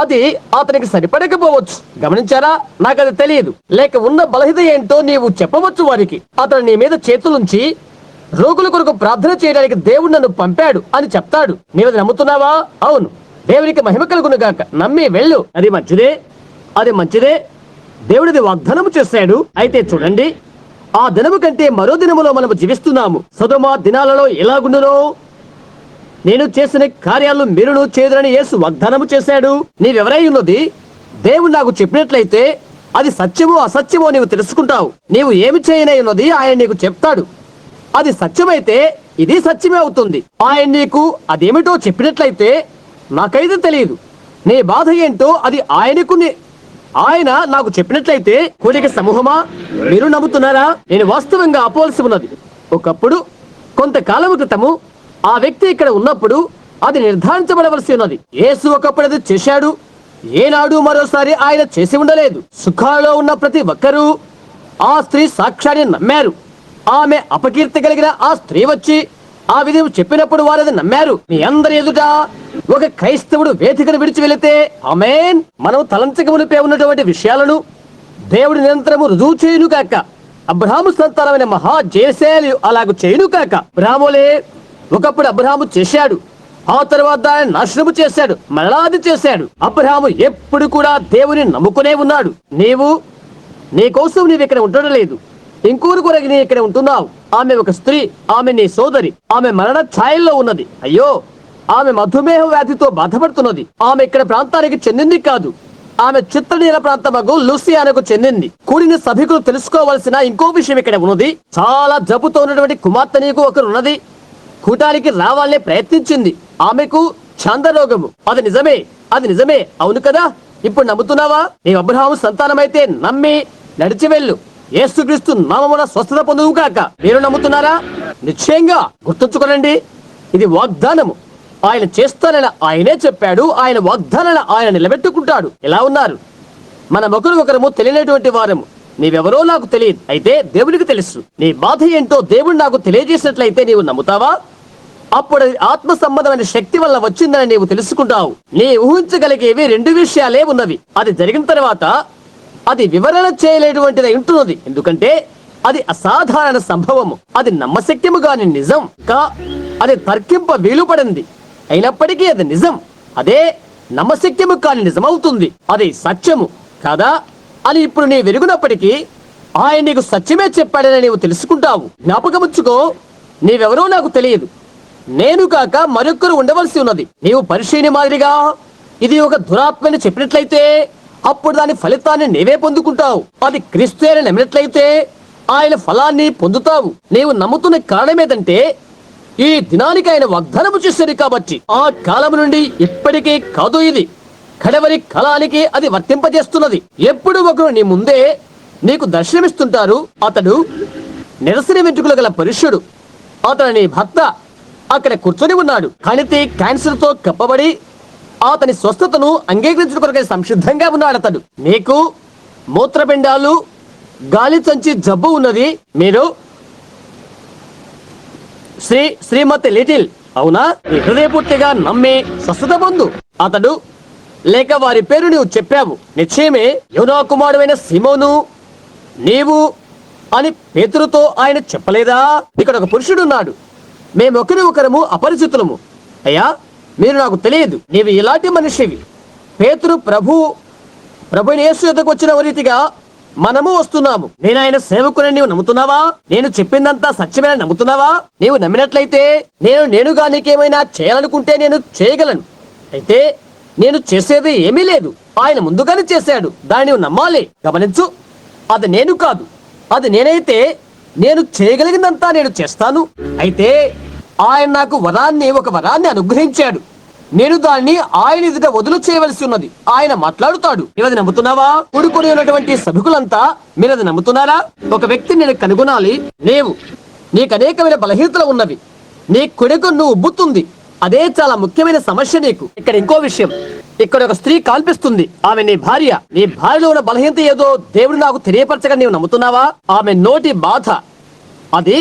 అది అతనికి సరిపడకపోవచ్చు. గమనించారా? నాకు అది తెలియదు. లేక ఉన్న బలహీనత ఏంటో నీవు చెప్పవచ్చు వారికి. అతను నీ మీద చేతులుంచి రోగుల కొరకు ప్రార్థన చేయడానికి దేవుడు నన్ను పంపాడు అని చెప్తాడు. నీవు నమ్ముతున్నావా? అవును. దేవునికి మహిమ కలుగును గాక. నమ్మి వెళ్ళు. అది మంచిదే. అది మంచిదే. దేవుడిది వాగ్దానము చేశాడు. అయితే చూడండి, ఆ దినము కంటే మరో దినములో మనము జీవిస్తున్నాము. సొదొమ దినాలలో ఎలాగుండునో నేను చేసిన కార్యాలను మీరును చేదురని యేసు వాగ్దానము చేశాడు. నీవెవరై ఉన్నది దేవుడు నాకు చెప్పినట్లయితే అది సత్యమో అసత్యమో నీవు తెలుసుకుంటావు. నీవు ఏమి చేయనై ఉన్నది ఆయన నీకు చెప్తాడు. అది సత్యమైతే ఇది సత్యమే అవుతుంది. ఆయన నీకు అదేమిటో చెప్పినట్లయితే నాకైతే తెలియదు. నీ బాధ ఏంటో అది ఆయన నాకు చెప్పినట్లయితే కూడిక సమూహమా, మీరు నమ్ముతున్నారా? నేను వాస్తవంగా అపోవలసి ఉన్నది. ఒకప్పుడు కొంతకాలం క్రితము ఆ వ్యక్తి ఇక్కడ ఉన్నప్పుడు అది నిర్ధారించబడవలసి ఉన్నది. యేసు ఒకప్పుడు అది చేశాడు. ఏనాడు మరోసారి ఆయన చేసి ఉండలేదు. సుఖాలలో ఉన్న ప్రతి ఒక్కరూ ఆ స్త్రీ సాక్ష్యాన్ని నమ్మారు. ఆమె అపకీర్తి కలిగిన ఆ స్త్రీ వచ్చి ఆ విధం చెప్పినప్పుడు వారు అది నమ్మారు. మీ అందరి ఎదుట ఒక క్రైస్తవుడు వేదికను విడిచి వెళితే ఆమేన్ మనం తలంచక మునిపే ఉన్నటువంటి విషయాలను దేవుడు నిరంతరము రుజువు చేయును కాక. అబ్రహాము సంతానమైన మహా జయశాలి అలాగూ చేయును కాక. అబ్రహాములే ఒకప్పుడు అబ్రహాము చేశాడు. ఆ తర్వాత ఆయన నాశనము చేశాడు, మరలాది చేశాడు. అబ్రహాము ఎప్పుడు కూడా దేవుని నమ్ముకునే ఉన్నాడు. నీ కోసం నీవు ఇక్కడ ఉండడం లేదు. ఇంకోరు కొరకు నీ ఇక్కడ ఉంటున్నావు. ఆమె ఒక స్త్రీ. ఆమె నీ సోదరి. ఆమె మరణ ఛాయల్లో ఉన్నది. అయ్యో, ఆమె మధుమేహ వ్యాధితో బాధపడుతున్నది. ఆమె ఇక్కడ ప్రాంతానికి చెందింది కాదు. ఆమె చిత్రనీల ప్రాంతమగు లూసియానకు చెందింది. కూడిన సభికులు తెలుసుకోవాల్సిన ఇంకో విషయం ఇక్కడ ఉన్నది. చాలా జబ్బుతో ఉన్నటువంటి కుమార్తె నీకు ఒకరు ఉన్నది. కూటానికి రావాలనే ప్రయత్నించింది. ఆమెకు చంద్రరోగము. అది నిజమే. అవును కదా? ఇప్పుడు నమ్ముతున్నావా? నీ అబ్రహాము సంతానమైతే నమ్మి నడిచి వెళ్ళు. యేసుక్రీస్తు నామమున స్వస్థత పొందువు కాక. మీరు నమ్ముతున్నారా? నిశ్చయంగా గుర్తుంచుకోనండి, ఇది వాగ్దానము. ఆయన చేస్తానని ఆయనే చెప్పాడు. ఆయన వాగ్దానాన్ని ఆయన నిలబెట్టుకుంటాడు. ఎలా ఉన్నారు? మనం ఒకరికొకరము తెలియనటువంటి వారము. నీవెవరో నాకు తెలియదు, అయితే దేవునికి తెలుసు. నీ బాధ ఏంటో దేవుడు నాకు తెలియజేసినట్లయితే నీవు నమ్ముతావా? అప్పుడు ఆత్మ సంబంధమైన శక్తి వల్ల వచ్చిందని నీవు తెలుసుకుంటావు. నీ ఊహించగలిగేవి రెండు విషయాలే ఉన్నవి. అది జరిగిన తర్వాత అది వివరణ చేయలేటువంటిది ఉంటున్నది. ఎందుకంటే అది అసాధారణ సంభవము. అది నమ్మశక్యము గాని నిజం అది తర్కింప వీలుపడింది. అయినప్పటికీ అది నిజం. అదే నమ్మశక్యము కాని నిజమవుతుంది. అది సత్యము కాదా అని ఇప్పుడు నీ వెరుగునప్పటికీ ఆయన నీకు సత్యమే చెప్పాడని నీవు తెలుసుకుంటావు. జ్ఞాపకముచ్చుకో, నీవెవరో నాకు తెలియదు. నేను కాక మరొక్కరు ఉండవలసి ఉన్నది. నీవు పరిశీలి మాదిరిగా ఇది ఒక దురాత్మని చెప్పినట్లయితే అప్పుడు దాని ఫలితాన్ని నీవే పొందుకుంటావు. అది క్రీస్తు అని నమ్మినట్లయితే ఆయన ఫలాన్ని పొందుతావు. నీవు నమ్ముతున్న కారణం ఏదంటే ఈ దినానికి ఆయన వాగ్దానము చేశాడు కాబట్టి. ఆ కాలం నుండి ఇప్పటికీ కాదు, ఇది కడవరి కాలానికి అది వర్తింపజేస్తున్నది. ఎప్పుడు ఒకరు నీ ముందే నీకు దర్శనమిస్తుంటారు. అతడు నిరసన వెంట్రుకలు గల పురుషుడు. అతడు నీ భర్త. అక్కడ కూర్చొని ఉన్నాడు. కణితి క్యాన్సర్ తో కప్పబడి అతని స్వస్థతను అంగీకరించిన కొరకు సంసిద్ధంగా ఉన్నాడు. అతడు నీకు మూత్రపిండాలు, గాలి సంచి జబ్బు ఉన్నది. మీరు శ్రీమతి లిటిల్, అవునా? హృదయపూర్తిగా నమ్మి స్వస్థత పొందు. అతడు లేక వారి పేరు నీవు చెప్పావు. నిశ్చయమే యోనా కుమారుడైన సీమోను నీవు అని పేతురుతో ఆయన చెప్పలేదా? ఇక్కడ ఒక పురుషుడు ఉన్నాడు. మేమొకరు ఒకరము అపరిచితులము. అయ్యా, మీరు నాకు తెలియదు, నీవు ఇలాంటి మనిషివి. పేతురు ప్రభు యేసు యొద్దకు వచ్చిన రీతిగా మనము వస్తున్నాము. నేను ఆయన సేవకుని నీవు నమ్ముతున్నావా? నేను చెప్పిందంతా సత్యమేనా నమ్ముతున్నావా? నీవు నమ్మినట్లయితే నేనుగా నీకేమైనా చేయాలనుకుంటే నేను చేయగలను. అయితే నేను చేసేది ఏమీ లేదు, ఆయన ముందుగానే చేశాడు. దాన్ని నువ్వు నమ్మాలి. గమనించు, అది నేను కాదు, అది నేనైతే నేను చేయగలిగినంతా నేను చేస్తాను. అయితే ఆయన నాకు ఒక వరాన్ని అనుగ్రహించాడు. నేను దాన్ని ఆయన ఎదుట వదులు చేయవలసి ఉన్నది. ఆయన మాట్లాడుతాడు. నీవది నమ్ముతున్నావా? కూడుకొని ఉన్నటువంటి సభికులంతా మీరది నమ్ముతున్నారా? ఒక వ్యక్తిని నేను కనుగొనాలి. నీకు అనేకమైన బలహీనతలు ఉన్నవి. నీ కొడుకు ఉబ్బుతుంది. అదే చాలా ముఖ్యమైన సమస్య నీకు. ఇక్కడ ఇంకో విషయం, ఇక్కడ ఒక స్త్రీ కల్పిస్తుంది. ఆమె నీ భార్య. నీ భార్యలో ఉన్న బలహీనత ఏదో దేవుడు నాకు తెలియపరచగా నీవు నమ్ముతున్నావా? ఆమె నోటి బాధ అది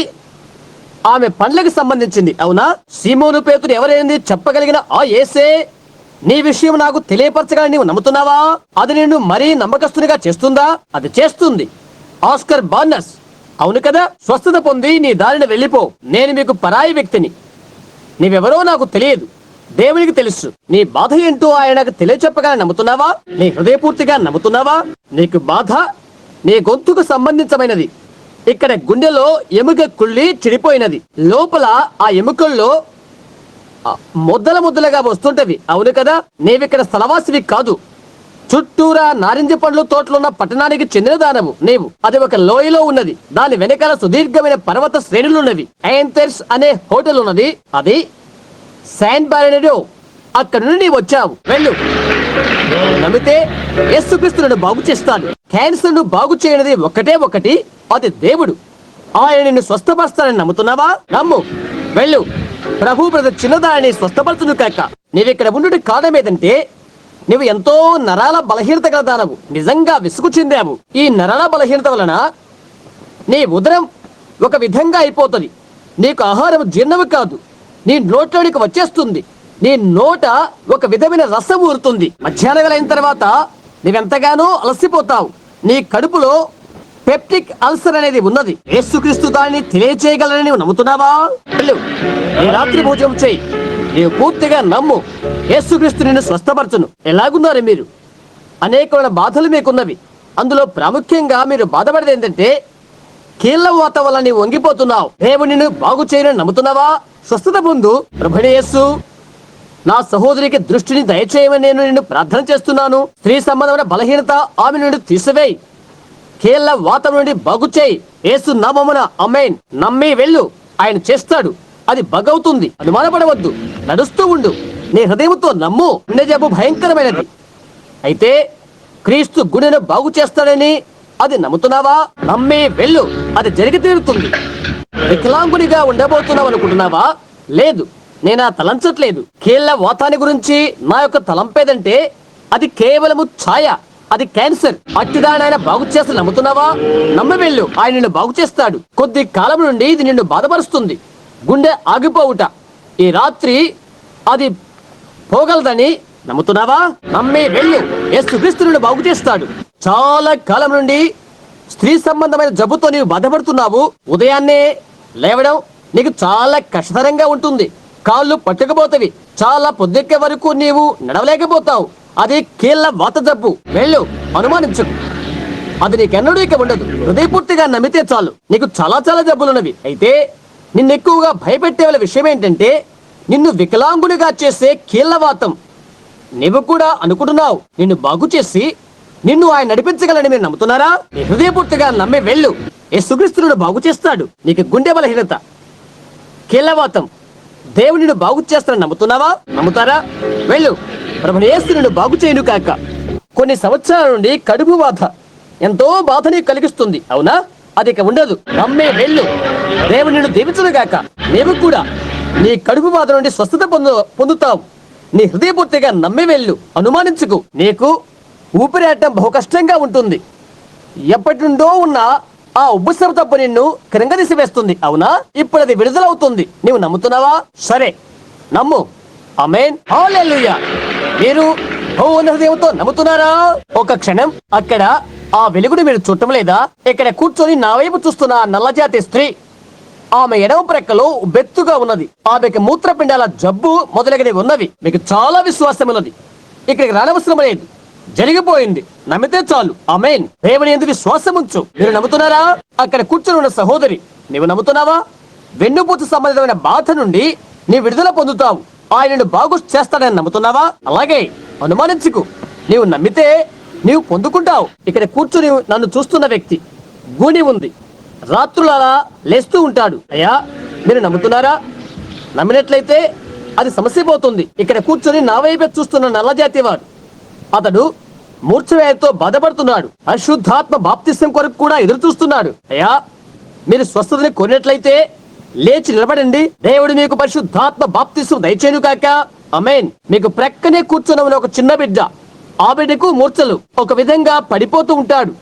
ఆమె పండ్లకు సంబంధించింది. అవునా? సీమోను పేతురు ఎవరైంది చెప్పగలిగిన ఆ యేసే నీ విషయం నాకు తెలియపరచగా నీవు నమ్ముతున్నావా? అది నిన్ను మరీ నమ్మకస్తునిగా చేస్తుందా? అది చేస్తుంది. ఆస్కర్ బార్నస్, అవును కదా? స్వస్థత పొంది నీ దారిని వెళ్ళిపో. నేను మీకు పరాయి వ్యక్తిని. నీవెవరో నాకు తెలియదు, దేవునికి తెలుసు. నీ బాధ ఏంటో ఆయనకు తెలియచెప్పగా నమ్ముతున్నావా? నీ హృదయపూర్తిగా నమ్ముతున్నావా? నీకు బాధ నీ గొంతుకు సంబంధించమైనది. ఇక్కడ గుండెలో ఎముక కుళ్ళి చెడిపోయినది. లోపల ఆ ఎముకల్లో ముద్దలుగా వస్తుంటవి. అవును కదా? నీవిక్కడ స్థలవాసివి కాదు. చుట్టూరా నారింజ పండ్లు తోటలున్న పట్టణానికి చెందిన దానవు నీవు. అది ఒక లోయలో ఉన్నది. దాని వెనకాల సుదీర్ఘమైన పర్వత శ్రేణులున్నవి. యాంథర్స్ అనే హోటల్ ఉన్నది. అది శాన్ బారెనడో. అక్కడి నుండి నీవు వచ్చావు. వెళ్ళు. నమ్మితే యేసుక్రీస్తు నిన్ను బాగు చేస్తాడు. క్యాన్సర్ ను బాగు చేయనిది ఒకటి, అది దేవుడు. ఆయన నిన్ను స్వస్థపరుస్తానని నమ్ముతున్నావా? నమ్ము. వెళ్ళు. ప్రభు చిన్నదాన్ని స్వస్థపరచును కాక. నీవిక్కడ ఉండుట కారణం ఏదంటే నువ్వు ఎంతో నరాల బలహీనత గల దానవు. నిజంగా విసుగు చెందావు. ఈ నరాల బలహీనత వలన నీ ఉదరం ఒక విధంగా అయిపోతుంది. నీకు ఆహారం జీర్ణము కాదు. నీ నోట్లోనికి వచ్చేస్తుంది. నీ నోట ఒక విధమైన రసం ఊరుతుంది. మధ్యాహ్నం వేళ అయిన తర్వాత నీవెంతగానో అలసిపోతావు. నీ కడుపులో పెప్టిక్ అల్సర్ అనేది ఉన్నది. యేసుక్రీస్తు దాన్ని తెలియచేయగలరని నీవు నమ్ముతున్నావా? వెళ్ళు. ఈ రాత్రి భోజనం చేయి. నీవు పూర్తిగా నమ్ము. యేసుక్రీస్తు నిన్ను స్వస్థపరచును. ఎలాగున్నారు మీరు? అనేకమైన బాధలు మీకున్నవి. అందులో ప్రాముఖ్యంగా మీరు బాధపడేది ఏంటంటే కీళ్ల వాత వల్ల నీవు వంగిపోతున్నావు. దేవుడు నిన్ను బాగు చేయని నమ్ముతున్నావా? స్వస్థత పొందు. ప్రభువైన యేసు, నా సహోదరికి దృష్టిని దయచేయమని నేను నిన్ను ప్రార్థన చేస్తున్నాను. స్త్రీ సంబంధమైన బలహీనత ఆమె నుండి తీసివేయి. కీళ్ల వాతం నుండి బాగు చేయి. యేసు నామమున ఆమేన్. నమ్మి వెళ్ళు. ఆయన చేస్తాడు. అది బాగవుతుంది. అనుమానపడవద్దు. నడుస్తూ ఉండు. నీ హృదయంతో నమ్ము. గుండె జబ్బు భయంకరమైనది. అయితే క్రీస్తు గుండెను బాగు చేస్తాడని అది నమ్ముతున్నావా? నమ్మి వెళ్ళు. అది జరిగి తీరుతుంది. వికలాంగునిగా ఉండబోతున్నావు అనుకుంటున్నావా? లేదు, నేను తలంచట్లేదు. కీళ్ల వాతాన్ని గురించి నా యొక్క తలంపేదంటే అది కేవలము ఛాయ. అది క్యాన్సర్. అట్టిదాన్ని ఆయన బాగు చేస్తా నమ్ముతున్నావా? నమ్మి వెళ్ళు. ఆయన నిన్ను బాగు చేస్తాడు. కొద్ది కాలం నుండి ఇది నిన్ను బాధపరుస్తుంది. గుండె ఆగిపోవుట. ఈ రాత్రి అది పోగలదని నమ్ముతున్నావా? నమ్మి వెళ్ళు. యేసుక్రీస్తు నిన్ను బాగు చేస్తాడు. చాలా కాలం నుండి స్త్రీ సంబంధమైన జబ్బుతో నీవు బాధపడుతున్నావు. ఉదయాన్నే లేవడం నీకు చాలా కష్టతరంగా ఉంటుంది. కాళ్ళు పట్టుకుపోతవి. చాలా పొద్దుక్కే వరకు నీవు నడవలేకపోతావు. అది కీళ్ల వాత జబ్బు. వెళ్ళు. అనుమానించకు. అది నీకెన్నడూ ఇక ఉండదు. హృదయపూర్తిగా నమ్మితే చాలు. నీకు చాలా జబ్బులున్నవి. అయితే నిన్ను ఎక్కువగా భయపెట్టే విషయం ఏంటంటే నిన్ను వికలాంగునిగా చేసే కీళ్లవాతం. నీవు కూడా అనుకుంటున్నావు నిన్ను బాగు చేసి నిన్ను ఆయన నడిపించగలని మీరు నమ్ముతున్నారా? నీ హృదయపూర్తిగా నమ్మి వెళ్ళు. యేసుక్రీస్తును బాగు చేస్తాడు. నీకు గుండె బలహీనత, కీళ్లవాతం, దేవుడు నిన్ను బాగు చేస్తాడని నమ్ముతున్నావా? నమ్ముతారా? వెళ్ళు. ప్రభువైన యేసు నిన్ను బాగు చేయను కాక. కొన్ని సంవత్సరాల నుండి కడుపు బాధ ఎంతో బాధని కలిగిస్తుంది. అవునా? అది ఇక ఉండదు. నమ్మే వెళ్ళు. దేవుడు నిన్ను దీవించును గాక. నీవు కూడా నీ కడుపు బాధ నుండి స్వస్థత పొందుతావు. నీ హృదయపూర్తిగా నమ్మి వెళ్ళు. అనుమానించుకు. నీకు ఊపిరాటం బహు కష్టంగా ఉంటుంది. ఎప్పటి నుండో ఉన్న ఆ ఉబ్బుసపు తప్పు నిన్ను క్రింగదీసి వేస్తుంది. అవునా? ఇప్పుడు అది విడుదలవుతుంది. నీవు నమ్ముతున్నావా? సరే, నమ్ము. ఆమేన్. హల్లెలూయా. మీరు పూర్ణ హృదయంతో నమ్ముతున్నారా? ఒక క్షణం. అక్కడ ఆ వెలుగుని మీరు చూడటం లేదా? ఇక్కడ కూర్చొని నా వైపు చూస్తున్న నల్లజాతి స్త్రీ ఆమె ఎడమ ప్రక్కలో బెత్తుగా ఉన్నది. ఆమెకి మూత్రపిండాల జబ్బు మొదలగినవి ఉన్నవి. మీకు చాలా విశ్వాసం ఉన్నది. ఇక్కడికి రానవసరం లేదు, జరిగిపోయింది. నమ్మితే చాలు. ఆమేన్. దేవుని యందు విశ్వాసం ఉంచు. మీరు నమ్ముతున్నారా? అక్కడ కూర్చొని ఉన్న సహోదరి, నీవు నమ్ముతున్నావా? వెన్నుపూస సంబంధమైన బాధ నుండి నీ విడుదల పొందుతావు. ఆయనను బాగు చేస్తాడని నమ్ముతున్నావా? అలాగే అనుమానించుకు. నీవు నమ్మితే నీవు పొందుకుంటావు. ఇక్కడ కూర్చుని నన్ను చూస్తున్న వ్యక్తి గూని ఉంది. రాత్రులలా లేస్తూ ఉంటాడు. అయ్యా, మీరు నమ్ముతున్నారా? నమ్మినట్లయితే అది సమస్య పోతుంది. ఇక్కడ కూర్చొని నా వైపే చూస్తున్న నల్లజాతి వాడు, అతడు మూర్ఛవ్యాధితో బాధపడుతున్నాడు. పరిశుద్ధాత్మ బాప్తిస్యం కొరకు కూడా ఎదురు చూస్తున్నాడు. అయ్యా, మీరు స్వస్థతని కోరినట్లయితే లేచి నిలబడండి. దేవుడు మీకు పరిశుద్ధాత్మ బాప్తిస్యం దయచేయను కాక. ఆమేన్. మీకు ప్రక్కనే కూర్చున్న ఒక చిన్న బిడ్డ, ఆ బిడ్డకు మూర్ఛలు ఒక విధంగా పడిపోతూ ఉంటాడు.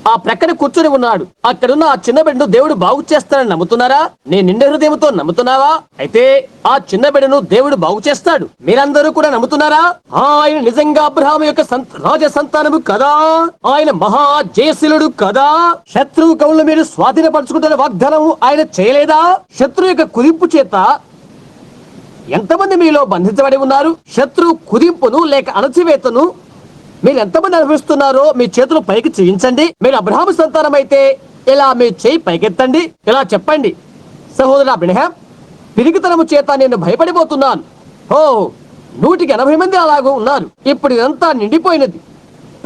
ఆ ప్రక్కన కూర్చొని ఉన్నాడు. అక్కడున్న ఆ చిన్న బిడ్డను దేవుడు బాగు చేస్తాడని నమ్ముతున్నారా? నేను నిండు హృదయంతో నమ్ముతున్నావా? అయితే ఆ చిన్న బిడ్డను దేవుడు బాగు చేస్తాడు. మీరందరూ కూడా నమ్ముతున్నారా? ఆయన నిజంగా అబ్రహాము యొక్క రాజ సంతానము కదా. ఆయన మహా జయశీలుడు కదా. శత్రువు కవులను మీరు స్వాధీనపరచుకుంటున్న వాగ్దానం ఆయన చేయలేదా? శత్రువు యొక్క కుదింపు చేత ఎంతమంది మీలో బంధించబడి ఉన్నారు? శత్రువు కుదింపును లేక అణచివేతను మీరు ఎంతమంది అనుభవిస్తున్నారో మీ చేతులు పైకి చేయించండి. మీరు అబ్రహాము సంతానం అయితే ఇలా మీ చేయి పైకెత్తండి. ఇలా చెప్పండి, సహోదరా అబ్రహాం, పిరిగితనము చేత నేను భయపడిపోతున్నాను. 180 మంది అలాగూ ఉన్నారు. ఇప్పుడు ఇదంతా నిండిపోయినది.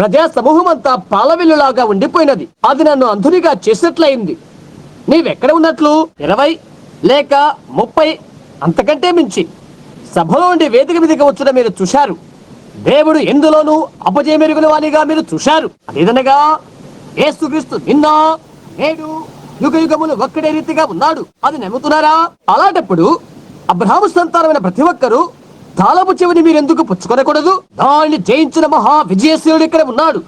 ప్రజా సమూహం అంతా పాలవిల్లులాగా ఉండిపోయినది. అది నన్ను అంధునిగా చేసినట్లయింది. నీవెక్కడ ఉన్నట్లు? 20 లేక 30 అంతకంటే మించి సభలో ఉండి వేదిక మీదకి వచ్చిన మీరు చూశారు. దేవుడు ఎందులోనూ అపజయమెరుగున వానిగా మీరు చూశారు. అదేదనగా యేసుక్రీస్తు నిన్న నేడు యుగయుగములు ఒక్కడే రీతిగా ఉన్నాడు. అది నమ్ముతున్నారా? అలాంటప్పుడు అబ్రహాము సంతానమైన ప్రతి ఒక్కరూ తాళపు చెవిని మీరెందుకు పుచ్చుకొనకూడదు? దాన్ని జయించిన మహా విజయశీలుడు ఇక్కడ ఉన్నాడు.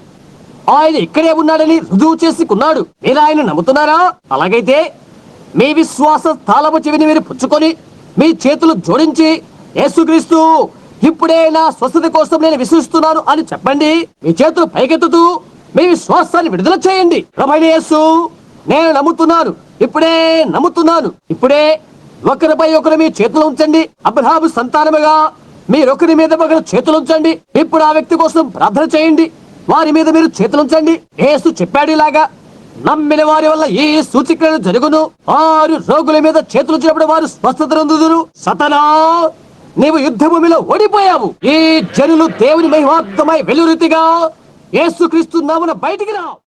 ఆయన ఇక్కడే ఉన్నాడని రుజువు చేసుకున్నాడు. మీరు ఆయన నమ్ముతున్నారా? అలాగైతే మీ విశ్వాస తాళపు చెవిని మీరు పుచ్చుకొని మీ చేతులు జోడించి, యేసుక్రీస్తు ఇప్పుడే నా స్వస్థత కోసం నేను విశ్వసిస్తున్నాను అని చెప్పండి. మీ చేతులు పైకెత్తుతూ మీ విశ్వాసాన్ని విడుదల చేయండి. ప్రభువైన యేసు, నేను నమ్ముతున్నాను. ఇప్పుడే నమ్ముతున్నాను. ఇప్పుడే ఒకరిపై ఒకరు మీ చేతులు ఉంచండి. అబ్రహాము సంతానముగా మీరొకరి మీద ఒకరు చేతులు ఉంచండి. ఇప్పుడు ఆ వ్యక్తి కోసం ప్రార్థన చేయండి. వారి మీద మీరు చేతులు ఉంచండి. యేసు చెప్పాడు ఇలాగా, నమ్మిన వారి వల్ల ఈ సూచక్రియలు జరుగును. వారు రోగుల మీద చేతులు ఉంచినప్పుడు వారు స్వస్థత పొందుదురు. సతనా, నీవు యుద్ధ భూమిలో ఓడిపోయావు. ఈ జనులు దేవుని మహిమార్థమై వెలురీతిగా యేసుక్రీస్తు నామమున బయటికి రా.